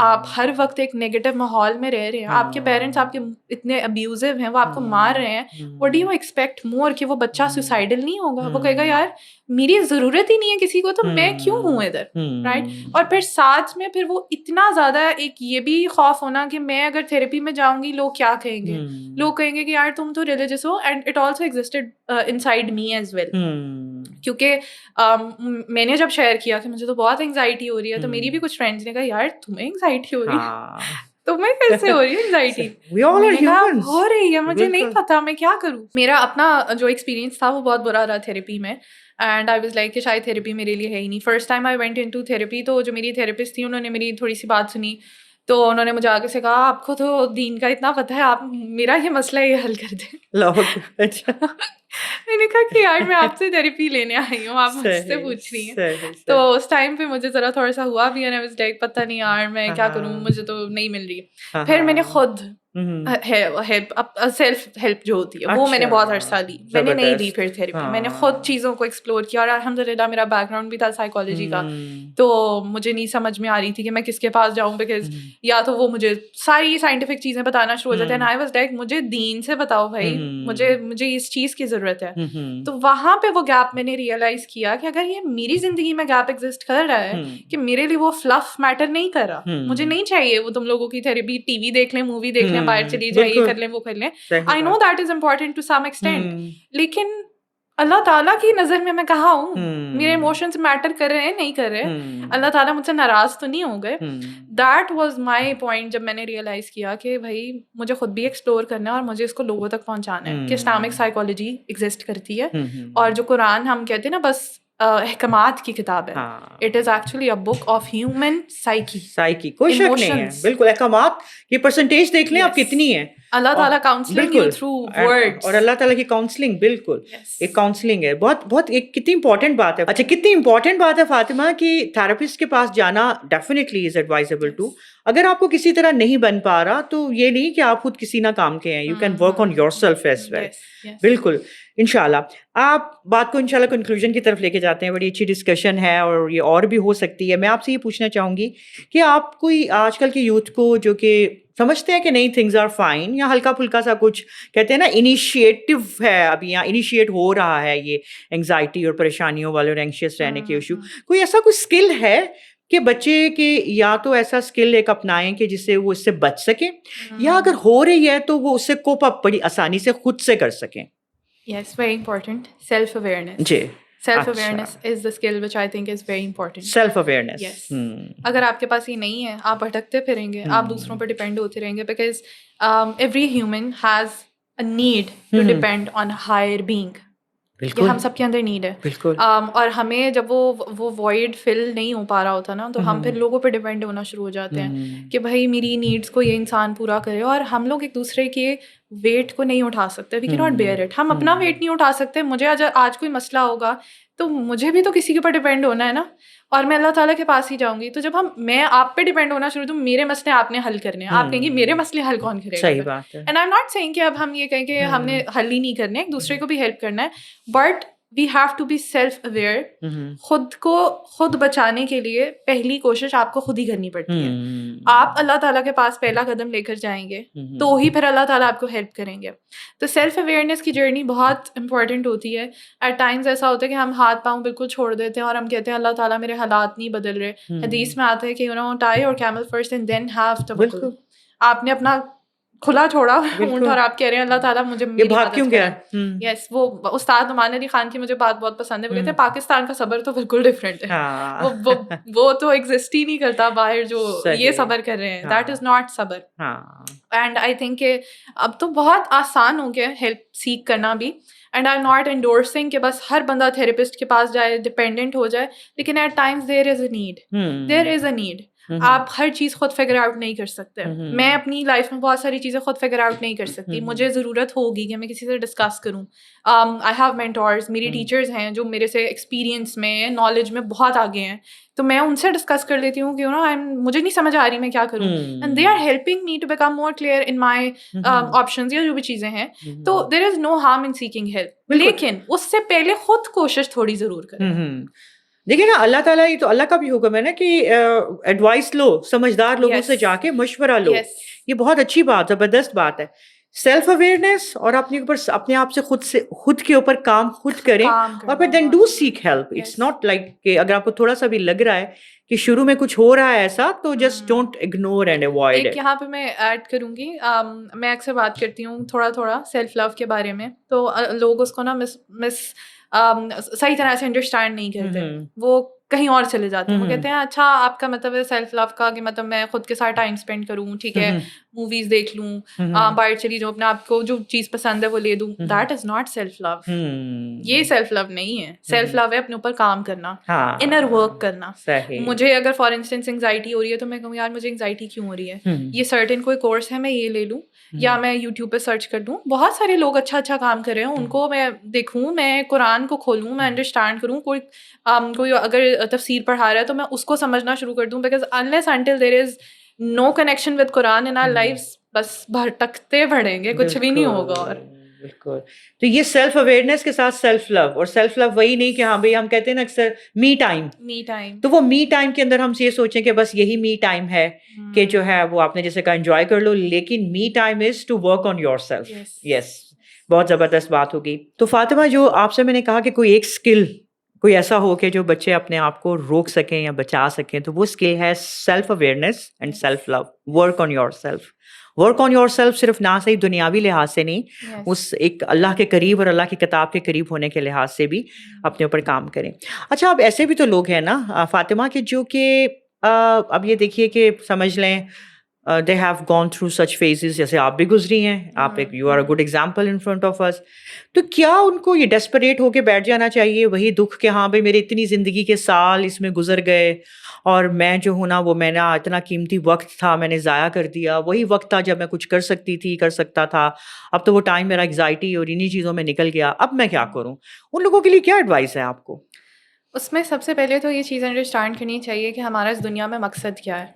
آپ ہر وقت ایک نیگیٹو ماحول میں رہ رہے ہیں, آپ کے پیرنٹس آپ کے اتنے ابیوزو ہیں, وہ آپ کو مار رہے ہیں, وٹ ڈو یو ایکسپیکٹ مور کہ وہ بچہ سوسائڈل نہیں ہوگا؟ وہ کہے گا یار میری ضرورت ہی نہیں ہے کسی کو, تو میں کیوں ہوں ادھر, رائٹ. اور پھر ساتھ میں پھر وہ اتنا زیادہ ایک یہ بھی خوف ہونا کہ میں اگر تھراپی میں جاؤں گی لوگ کیا کہیں گے, لوگ کہیں گے کہ یار تم تو ریلیجس ہو. And it also existed inside me as well, کیونکہ میں نے جب شیئر کیا کہ مجھے تو بہت انگزائٹی ہو رہی ہے, تو میری بھی کچھ فرینڈس نے کہا یار تمہیں انگزائٹی ہو رہی ہے, تمہیں کیسے ہو رہی ہے انگزائٹی؟ ہو رہی ہے, مجھے نہیں پتا میں کیا کروں. میرا اپنا جو ایکسپیرینس تھا وہ بہت برا رہا تھراپی میں, اینڈ آئی واز لائک کہ شاید تھراپی میرے لیے ہے ہی نہیں. First time I went into therapy, تو جو میری تھراپسٹ تھی انہوں نے میری تھوڑی سی بات سنی, تو انہوں نے مجھے آگے سے کہا آپ کو تو دین کا اتنا پتہ ہے, آپ میرا یہ مسئلہ یہ حل کر دیں. میں نے کہا کہ یار میں آپ سے تھراپی لینے آئی ہوں, آپ مجھ سے پوچھ رہی ہیں. تو اس ٹائم پہ مجھے ذرا تھوڑا سا ہوا بھی, پتہ نہیں یار میں کیا کروں, مجھے تو نہیں مل رہی. پھر میں نے خود سیلف ہیلپ جو ہوتی ہے وہ میں نے بہت عرصہ لی, میں نے نہیں لی پھر تھراپی, میں نے خود چیزوں کو ایکسپلور کیا. اور الحمد للہ میرا بیک گراؤنڈ بھی تھا سائیکالوجی کا, تو مجھے نہیں سمجھ میں آ رہی تھی کہ میں کس کے پاس جاؤں, بیکاز یا تو وہ مجھے ساری سائنٹیفک چیزیں بتانا شروع ہو جاتے ہیں, آئی واز لائک مجھے دین سے بتاؤ بھائی, مجھے اس چیز کی ضرورت ہے. تو وہاں پہ وہ گیپ میں نے ریئلائز کیا کہ اگر یہ میری زندگی میں گیپ ایگزسٹ کر رہا ہے کہ میرے لیے وہ فلف میٹر نہیں کر رہا, مجھے نہیں چاہیے وہ تم لوگوں کی تھراپی, ٹی وی دیکھ لیں, مووی دیکھ لیں, باہر چلی جائے, یہ کر لیں, وہ کر لیں. I know that is important to some extent, لیکن اللہ تعالیٰ کی نظر میں کہاں ہوں, میرے ایموشنز میٹر کر رہے ہیں نہیں کر رہے, اللہ تعالیٰ مجھ سے ناراض تو نہیں ہو گئے. دیٹ واز مائی پوائنٹ, جب میں نے ریئلائز کیا کہ بھائی مجھے خود بھی ایکسپلور کرنا ہے اور مجھے اس کو لوگوں تک پہنچانا ہے کہ اسلامک سائیکالوجی ایگزسٹ کرتی ہے, اور جو قرآن ہم کہتے ہیں نا بس احکامات کی کتاب ہے, it is actually a book of human psyche. کوئی شک نہیں ہے, بالکل. احکامات کی پرسنٹیج دیکھ لیں آپ کتنی ہے. اللہ تعالیٰ کاؤنسلنگ یو تھرو ورڈز, اور اللہ تعالیٰ کی کاؤنسلنگ بالکل ایک کاؤنسلنگ ہے. بہت بہت ایک کتنی امپورٹنٹ بات ہے. اچھا, کتنی امپورٹنٹ بات ہے فاطمہ کہ تھراپسٹ کے پاس جانا ڈیفینیٹلی از ایڈوائزبل ٹو. اگر آپ کو کسی طرح نہیں بن پا رہا تو یہ نہیں کہ آپ خود کسی نہ کام کے ہیں, you can work on yourself as well. بالکل, انشاءاللہ. آپ بات کو انشاءاللہ کنکلوژن کی طرف لے کے جاتے ہیں. بڑی اچھی ڈسکشن ہے اور یہ اور بھی ہو سکتی ہے. میں آپ سے یہ پوچھنا چاہوں گی کہ آپ کوئی آج کل کے یوتھ کو جو کہ سمجھتے ہیں کہ نہیں تھنگز آر فائن, یا ہلکا پھلکا سا کچھ کہتے ہیں نا انیشیٹو ہے ابھی, یا انیشیٹ ہو رہا ہے یہ انگزائٹی اور پریشانیوں والے اور اینکشیس رہنے کے ایشو, کوئی ایسا کوئی اسکل ہے کہ بچے کے یا تو ایسا اسکل ایک اپنائیں کہ جس سے وہ اس سے بچ سکیں, یا اگر ہو رہی ہے تو وہ اس سے کوپ اپ بڑی آسانی سے خود سے کر سکیں؟ Yes, very important, self awareness. جی, self awareness is the skill which I think is very important. Self awareness. Yes, اگر آپ کے پاس یہ نہیں ہے آپ بھٹکتے پھریں گے, آپ دوسروں پہ ڈپینڈ ہوتے رہیں گے, because every human has a need to depend on higher being. یہ ہم سب کے اندر نیڈ ہے. بالکل. اور ہمیں جب وہ وائڈ فل نہیں ہو پا رہا ہوتا نا, تو ہم پھر لوگوں پہ ڈپینڈ ہونا شروع ہو جاتے ہیں کہ بھائی میری نیڈس کو یہ انسان پورا کرے, اور ہم لوگ ایک دوسرے کے ویٹ کو نہیں اٹھا سکتے, وی کی ناٹ بیئر اٹ. ہم اپنا ویٹ نہیں اٹھا سکتے. مجھے آج کوئی مسئلہ ہوگا تو مجھے بھی تو کسی کے اوپر ڈیپینڈ ہونا ہے نا, اور میں اللہ تعالیٰ کے پاس ہی جاؤں گی. تو جب میں آپ پہ ڈیپینڈ ہونا شروع تو میرے مسئلے آپ نے حل کرنے ہیں, آپ کہیں گے میرے مسئلے حل کون کرے گا. صحیح بات ہے. And I am not seeing کہ اب ہم یہ کہیں کہ ہم نے حل ہی نہیں کرنے, ایک دوسرے کو بھی ہیلپ کرنا ہے, but we have to be self aware. خود کو خود بچانے کے لیے پہلی کوشش آپ کو خود ہی کرنی پڑتی ہے. آپ اللہ تعالیٰ کے پاس پہلا قدم لے کر جائیں گے تو ہی پھر اللہ تعالیٰ آپ کو ہیلپ کریں گے. تو سیلف اویئرنیس کی جرنی بہت امپورٹنٹ ہوتی ہے. ایٹ ٹائمز ایسا ہوتا ہے کہ ہم ہاتھ پاؤں بالکل چھوڑ دیتے ہیں اور ہم کہتے ہیں اللہ تعالیٰ میرے حالات نہیں بدل رہے. حدیث میں آتا ہے کہ tie your camel first and then have توکل. آپ نے اپنا کھلا چھوڑا اونٹ اور آپ کہہ رہے ہیں اللہ تعالیٰ مجھے بھاگ کیوں گیا. یس, وہ استاد نعمان علی خان کی مجھے بات بہت پسند ہے. وہ کہتے ہیں پاکستان کا صبر تو بالکل ڈفرینٹ ہے, وہ تو ایگزسٹ ہی نہیں کرتا باہر جو یہ صبر کر رہے ہیں. دیٹ از ناٹ صبر. اینڈ آئی تھنک کہ اب تو بہت آسان ہو گیا ہیلپ سیک کرنا بھی. And I am not endorsing کہ بس ہر بندہ تھراپسٹ کے پاس جائے, ڈپینڈنٹ ہو جائے, لیکن at times there is a need. آپ ہر چیز خود فگر آؤٹ نہیں کر سکتے. میں اپنی لائف میں بہت ساری چیزیں خود فگر آؤٹ نہیں کر سکتی. مجھے ضرورت ہوگی کہ میں کسی سے ڈسکس کروں. آئی ہیو مینٹورز, میری ٹیچرز ہیں جو میرے سے ایکسپیرینس میں, نالج میں بہت آگے ہیں, تو میں ان سے ڈسکس کر لیتی ہوں کہ مجھے نہیں سمجھ آ رہی میں کیا کروں, and they are helping me to become more clear in my options یا جو بھی چیزیں ہیں. تو there is no harm in seeking help, لیکن اس سے پہلے خود کوشش تھوڑی ضرور کریں. دیکھیں نا, اللہ تعالیٰ یہ تو اللہ کا بھی حکم ہے نا کہ ایڈوائس لو, سمجھدار لوگوں سے جا کے مشورہ لو. یہ بہت اچھی بات, زبردست بات ہے. سیلف اویئرنیس اور اپنے آپ سے خود کے اوپر کام خود کریں, اور پھر then do seek help. It's not like کہ اگر آپ کو تھوڑا سا بھی لگ رہا ہے کہ شروع میں کچھ ہو رہا ہے ایسا, تو just don't ignore and avoid. ایک یہاں پہ میں ایڈ کروں گی, میں اکثر بات کرتی ہوں تھوڑا سیلف لو کے بارے میں, تو لوگ اس کو نا صحیح طرح سے انڈرسٹینڈ نہیں کرتے. وہ کہیں اور چلے جاتے ہیں. وہ کہتے ہیں اچھا آپ کا مطلب ہے سیلف لو کا کہ مطلب میں خود کے ساتھ ٹائم اسپینڈ کروں, ٹھیک ہے, موویز دیکھ لوں, باہر چلی جاؤں, اپنے آپ کو جو چیز پسند ہے وہ لے دوں. That is not self love. یہ سیلف لو نہیں ہے. سیلف لو ہے اپنے اوپر کام کرنا, انر ورک کرنا. مجھے اگر فار انسٹنس انگزائٹی ہو رہی ہے تو میں کہوں یار مجھے انگزائٹی کیوں ہو رہی ہے, یہ سرٹن کوئی کورس ہے میں یہ لے لوں, یا میں یوٹیوب پہ سرچ کر دوں. بہت سارے لوگ اچھا کام کر رہے ہیں, ان کو میں دیکھوں, میں قرآن کو کھولوں, میں انڈرسٹینڈ کروں. کوئی اگر تفسیر پڑھا رہا ہے تو میں اس کو سمجھنا شروع کر دوں, because unless until there is no connection with Quran in our lives, بس بھٹکتے بڑھیں گے, کچھ بھی نہیں ہوگا. اور بالکل, تو یہ سیلف اویئرنیس کے ساتھ سیلف لو, اور سیلف لو وہی نہیں کہ ہاں بھائی ہم کہتے ہیں نا اکثر می ٹائم, تو وہ می ٹائم کے اندر ہم یہ سوچیں کہ بس یہی می ٹائم ہے کہ جو ہے وہ آپ نے جیسے کہا انجوائے کر لو, لیکن me time is to work on yourself. Yes, بہت زبردست بات ہوگی. تو فاطمہ, جو آپ سے میں نے کہا کہ کوئی ایک اسکل کوئی ایسا ہو کہ جو بچے اپنے آپ کو روک سکیں یا بچا سکیں, تو وہ اسکل ہے self awareness and self love. Work on yourself. Work on yourself صرف نہ صحیح دنیاوی لحاظ سے نہیں, اس ایک اللہ کے قریب اور اللہ کی کتاب کے قریب ہونے کے لحاظ سے بھی اپنے اوپر کام کریں. اچھا, اب ایسے بھی تو لوگ ہیں نا فاطمہ کہ جو کہ اب یہ دیکھیے کہ سمجھ لیں they have gone through such phases, جیسے آپ بھی گزری ہیں, آپ ایک you are a good example in front of us. تو کیا ان کو یہ ڈیسپریٹ ہو کے بیٹھ جانا چاہیے وہی دکھ کہ ہاں بھائی میرے اتنی زندگی کے سال اس میں گزر گئے, اور میں جو ہوں نا وہ میں نا اتنا قیمتی وقت تھا میں نے ضائع کر دیا, وہی وقت تھا جب میں کچھ کر سکتا تھا, اب تو وہ ٹائم میرا انگزائٹی اور انہی چیزوں میں نکل گیا, اب میں کیا کروں؟ ان لوگوں کے لیے کیا ایڈوائس ہے آپ کو؟ اس میں سب سے پہلے تو یہ چیز انڈرسٹینڈ کرنی چاہیے کہ ہمارا اس دنیا میں مقصد کیا ہے.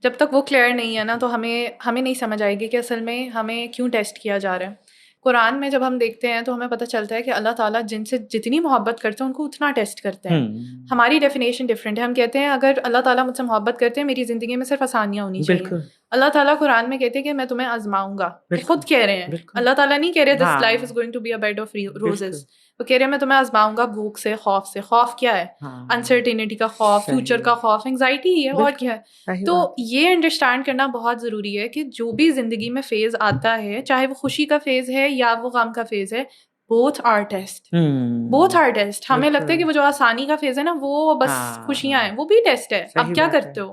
جب تک وہ کلیئر نہیں ہے نا تو ہمیں نہیں سمجھ آئے گی کہ اصل میں ہمیں کیوں ٹیسٹ کیا جا رہا ہے. قرآن میں جب ہم دیکھتے ہیں تو ہمیں پتہ چلتا ہے کہ اللہ تعالیٰ جن سے جتنی محبت کرتے ہیں ان کو اتنا ٹیسٹ کرتے ہیں. ہماری ڈیفینیشن ڈفرینٹ ہے. ہم کہتے ہیں اگر اللہ تعالیٰ مجھ سے محبت کرتے ہیں میری زندگی میں صرف آسانیاں ہونی چاہیے. اللہ تعالیٰ قرآن میں کہتے ہیں کہ میں تمہیں آزماؤں گا. خود کہہ رہے ہیں, اللہ تعالیٰ نہیں کہہ رہے this life is going to be a bed of roses. وہ کہہ رہے ہیں میں تمہیں آزماؤں گا بھوک سے, خوف سے. خوف کیا ہے؟ انسرٹینٹی کا خوف, فیوچر کا خوف, انگزائٹی ہی ہے, اور کیا ہے. تو یہ انڈرسٹینڈ کرنا بہت ضروری ہے کہ جو بھی زندگی میں فیز آتا ہے, چاہے وہ خوشی کا فیز ہے یا وہ غم کا فیز ہے, both are test. both are test. ہمیں لگتا ہے کہ وہ جو آسانی کا فیز ہے نا وہ بس خوشیاں ہیں, وہ بھی ٹیسٹ ہے. اب کیا کرتے ہو؟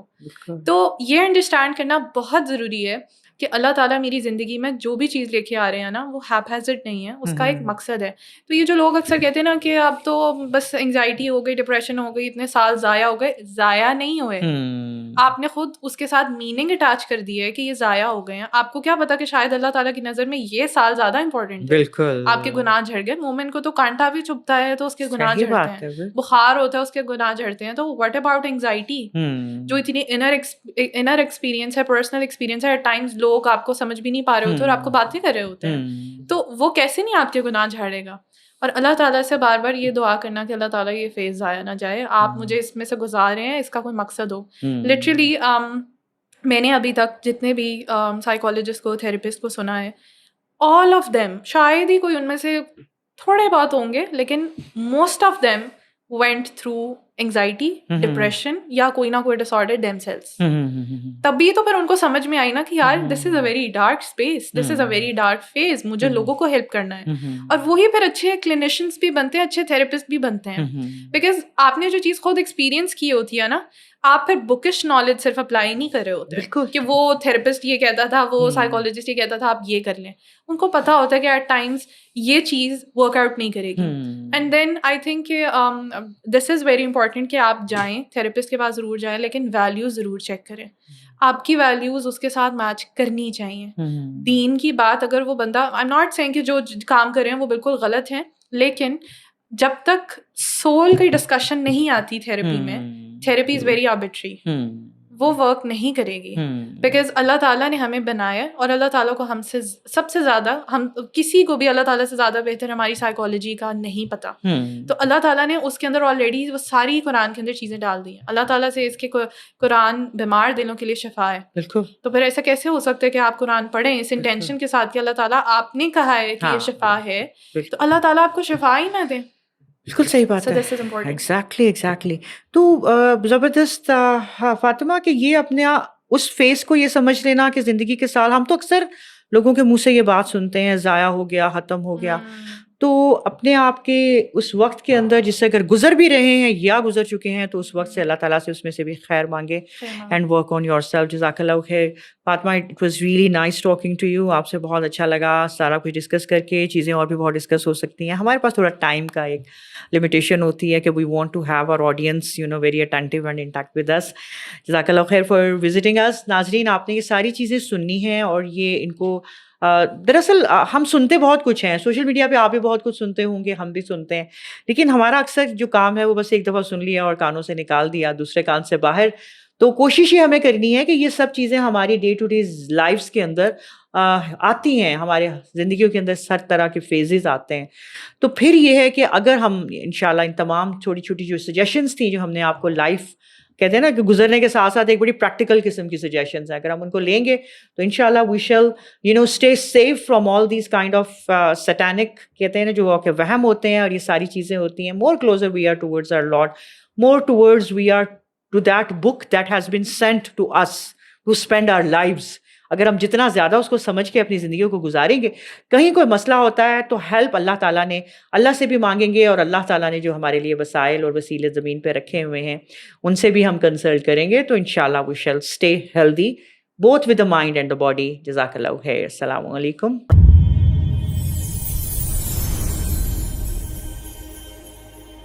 تو یہ انڈرسٹینڈ کرنا بہت ضروری ہے کہ اللہ تعالیٰ میری زندگی میں جو بھی چیز لے کے آ رہے ہیں نا وہ ہیپ ہیزڈ نہیں ہے, اس کا ایک مقصد ہے. تو یہ جو لوگ اکثر کہتے ہیں نا کہ اب تو بس انگزائٹی ہو گئی, ڈپریشن ہو گئی, اتنے سال ضائع ہو گئے, ضائع نہیں ہوئے. آپ نے خود اس کے ساتھ میننگ اٹیچ کر دی ہے کہ یہ ضائع ہو گئے ہیں. آپ کو کیا پتا کہ شاید اللہ تعالیٰ کی نظر میں یہ سال زیادہ امپورٹنٹ ہے. بالکل آپ کے گناہ جھڑ گئے. مومن کو تو کانٹا بھی چبھتا ہے تو اس کے گناہ جھڑتے ہیں, بخار ہوتا ہے اس کے گناہ جھڑتے ہیں. تو واٹ اباؤٹ انگزائٹی, جو اتنی انر ایکسپیرینس ہے, پرسنل ایکسپیرینس ہے. ایٹ ٹائمز لوگ آپ کو سمجھ بھی نہیں پا رہے ہوتے اور آپ کو باتیں کر رہے ہوتے ہیں, تو وہ کیسے نہیں آپ کے گناہ جھاڑے گا. اور اللہ تعالیٰ سے بار بار یہ دعا کرنا کہ اللہ تعالیٰ یہ فیز ضائع نہ جائے, آپ مجھے اس میں سے گزار رہے ہیں, اس کا کوئی مقصد ہو. لٹرلی میں نے ابھی تک جتنے بھی سائیکالوجسٹ کو, تھراپسٹ کو سنا ہے, آل آف دیم, شاید ہی کوئی ان میں سے تھوڑے بہت ہوں گے, لیکن most of them went through anxiety, depression یا کوئی نہ کوئی disorder themselves. تبھی تو پھر ان کو سمجھ میں آئی نا کہ یار this is a very dark space, this is a very dark phase, مجھے لوگوں کو ہیلپ کرنا ہے. اور وہی پھر اچھے کلینیشنس بھی بنتے ہیں, اچھے تھراپسٹ بھی بنتے ہیں, بیکاز آپ نے جو چیز خود ایکسپیرینس کی ہوتی ہے نا, آپ پھر بکش نالج صرف اپلائی نہیں کر رہے ہوتے کہ وہ تھراپسٹ یہ کہتا تھا, وہ سائیکالوجسٹ یہ کہتا تھا, آپ یہ کر لیں. ان کو پتا ہوتا ہے کہ ایٹ ٹائمس یہ چیز ورک آؤٹ نہیں کرے گی. اینڈ دین آئی تھنک کہ دس از ویری امپورٹنٹ کہ آپ جائیں تھراپسٹ کے پاس ضرور جائیں, لیکن ویلیوز ضرور چیک کریں. آپ کی ویلیوز اس کے ساتھ میچ کرنی چاہیے. دین کی بات اگر وہ بندہ, آئی ایم ناٹ سیئنگ کہ جو کام کر رہے ہیں وہ بالکل غلط ہیں, لیکن جب تک سول کی ڈسکشن نہیں آتی تھراپی میں, تھراپی از ویری آربیٹری, وہ ورک نہیں کرے گی. بیکاز اللہ تعالیٰ نے ہمیں بنایا, اور اللہ تعالیٰ کو ہم سے سب سے زیادہ, ہم کسی کو بھی اللہ تعالیٰ سے زیادہ بہتر ہماری سائیکالوجی کا نہیں پتا. تو اللہ تعالیٰ نے اس کے اندر آلریڈی وہ ساری قرآن کے اندر چیزیں ڈال دی ہیں. اللہ تعالیٰ سے اس کے قرآن بیمار دلوں کے لیے شفا ہے. تو پھر ایسا کیسے ہو سکتا ہے کہ آپ قرآن پڑھیں اس انٹینشن کے ساتھ کہ اللہ تعالیٰ آپ نے کہا ہے کہ یہ شفا ہے, تو اللہ تعالیٰ آپ کو شفا ہی نہ دے. بالکل صحیح بات ہے. ایگزیکٹلی. تو زبردست فاطمہ کہ یہ اپنے اس فیس کو یہ سمجھ لینا کہ زندگی کے سال, ہم تو اکثر لوگوں کے منہ سے یہ بات سنتے ہیں ضائع ہو گیا, ختم ہو گیا, تو اپنے آپ کے اس وقت کے اندر جس سے اگر گزر بھی رہے ہیں یا گزر چکے ہیں تو اس وقت سے اللہ تعالیٰ سے اس میں سے بھی خیر مانگے and work on yourself. جزاک اللہ خیر. Fatima, it was really nice talking to you. آپ سے بہت اچھا لگا سارا کچھ ڈسکس کر کے. چیزیں اور بھی بہت ڈسکس ہو سکتی ہیں, ہمارے پاس تھوڑا ٹائم کا ایک لمیٹیشن ہوتی ہے کہ we want to have our audience very attentive and intact with us. جزاک اللہ خیر فار وزٹنگ اس. ناظرین, آپ نے یہ ساری چیزیں سننی ہیں, اور یہ ان کو دراصل ہم سنتے بہت کچھ ہیں سوشل میڈیا پہ, آپ بھی بہت کچھ سنتے ہوں گے, ہم بھی سنتے ہیں, لیکن ہمارا اکثر جو کام ہے وہ بس ایک دفعہ سن لیا اور کانوں سے نکال دیا, دوسرے کان سے باہر. تو کوشش یہ ہمیں کرنی ہے کہ یہ سب چیزیں ہماری ڈے ٹو ڈے لائفس کے اندر آتی ہیں, ہمارے زندگیوں کے اندر ہر طرح کے فیزز آتے ہیں. تو پھر یہ ہے کہ اگر ہم انشاءاللہ ان تمام چھوٹی چھوٹی جو سجیشنس تھیں جو ہم نے آپ کو لائف کہتے ہیں نا کہ گزرنے کے ساتھ ساتھ ایک بڑی پریکٹیکل قسم کی سجیشنز ہیں, اگر ہم ان کو لیں گے تو انشاءاللہ we shall stay safe from all these kind of satanic, کہتے ہیں نا جو کہ وہم ہوتے ہیں اور یہ ساری چیزیں ہوتی ہیں. More closer we are towards our lord, more towards we are to that book that has been sent to us to spend our lives. اگر ہم جتنا زیادہ اس کو سمجھ کے اپنی زندگیوں کو گزاریں گے, کہیں کوئی مسئلہ ہوتا ہے تو ہیلپ اللہ تعالیٰ نے, اللہ سے بھی مانگیں گے, اور اللہ تعالیٰ نے جو ہمارے لیے وسائل اور وسیلے زمین پہ رکھے ہوئے ہیں ان سے بھی ہم کنسلٹ کریں گے. تو انشاءاللہ we shall stay healthy both with the mind and the body. جزاک اللہ خیر. السلام علیکم.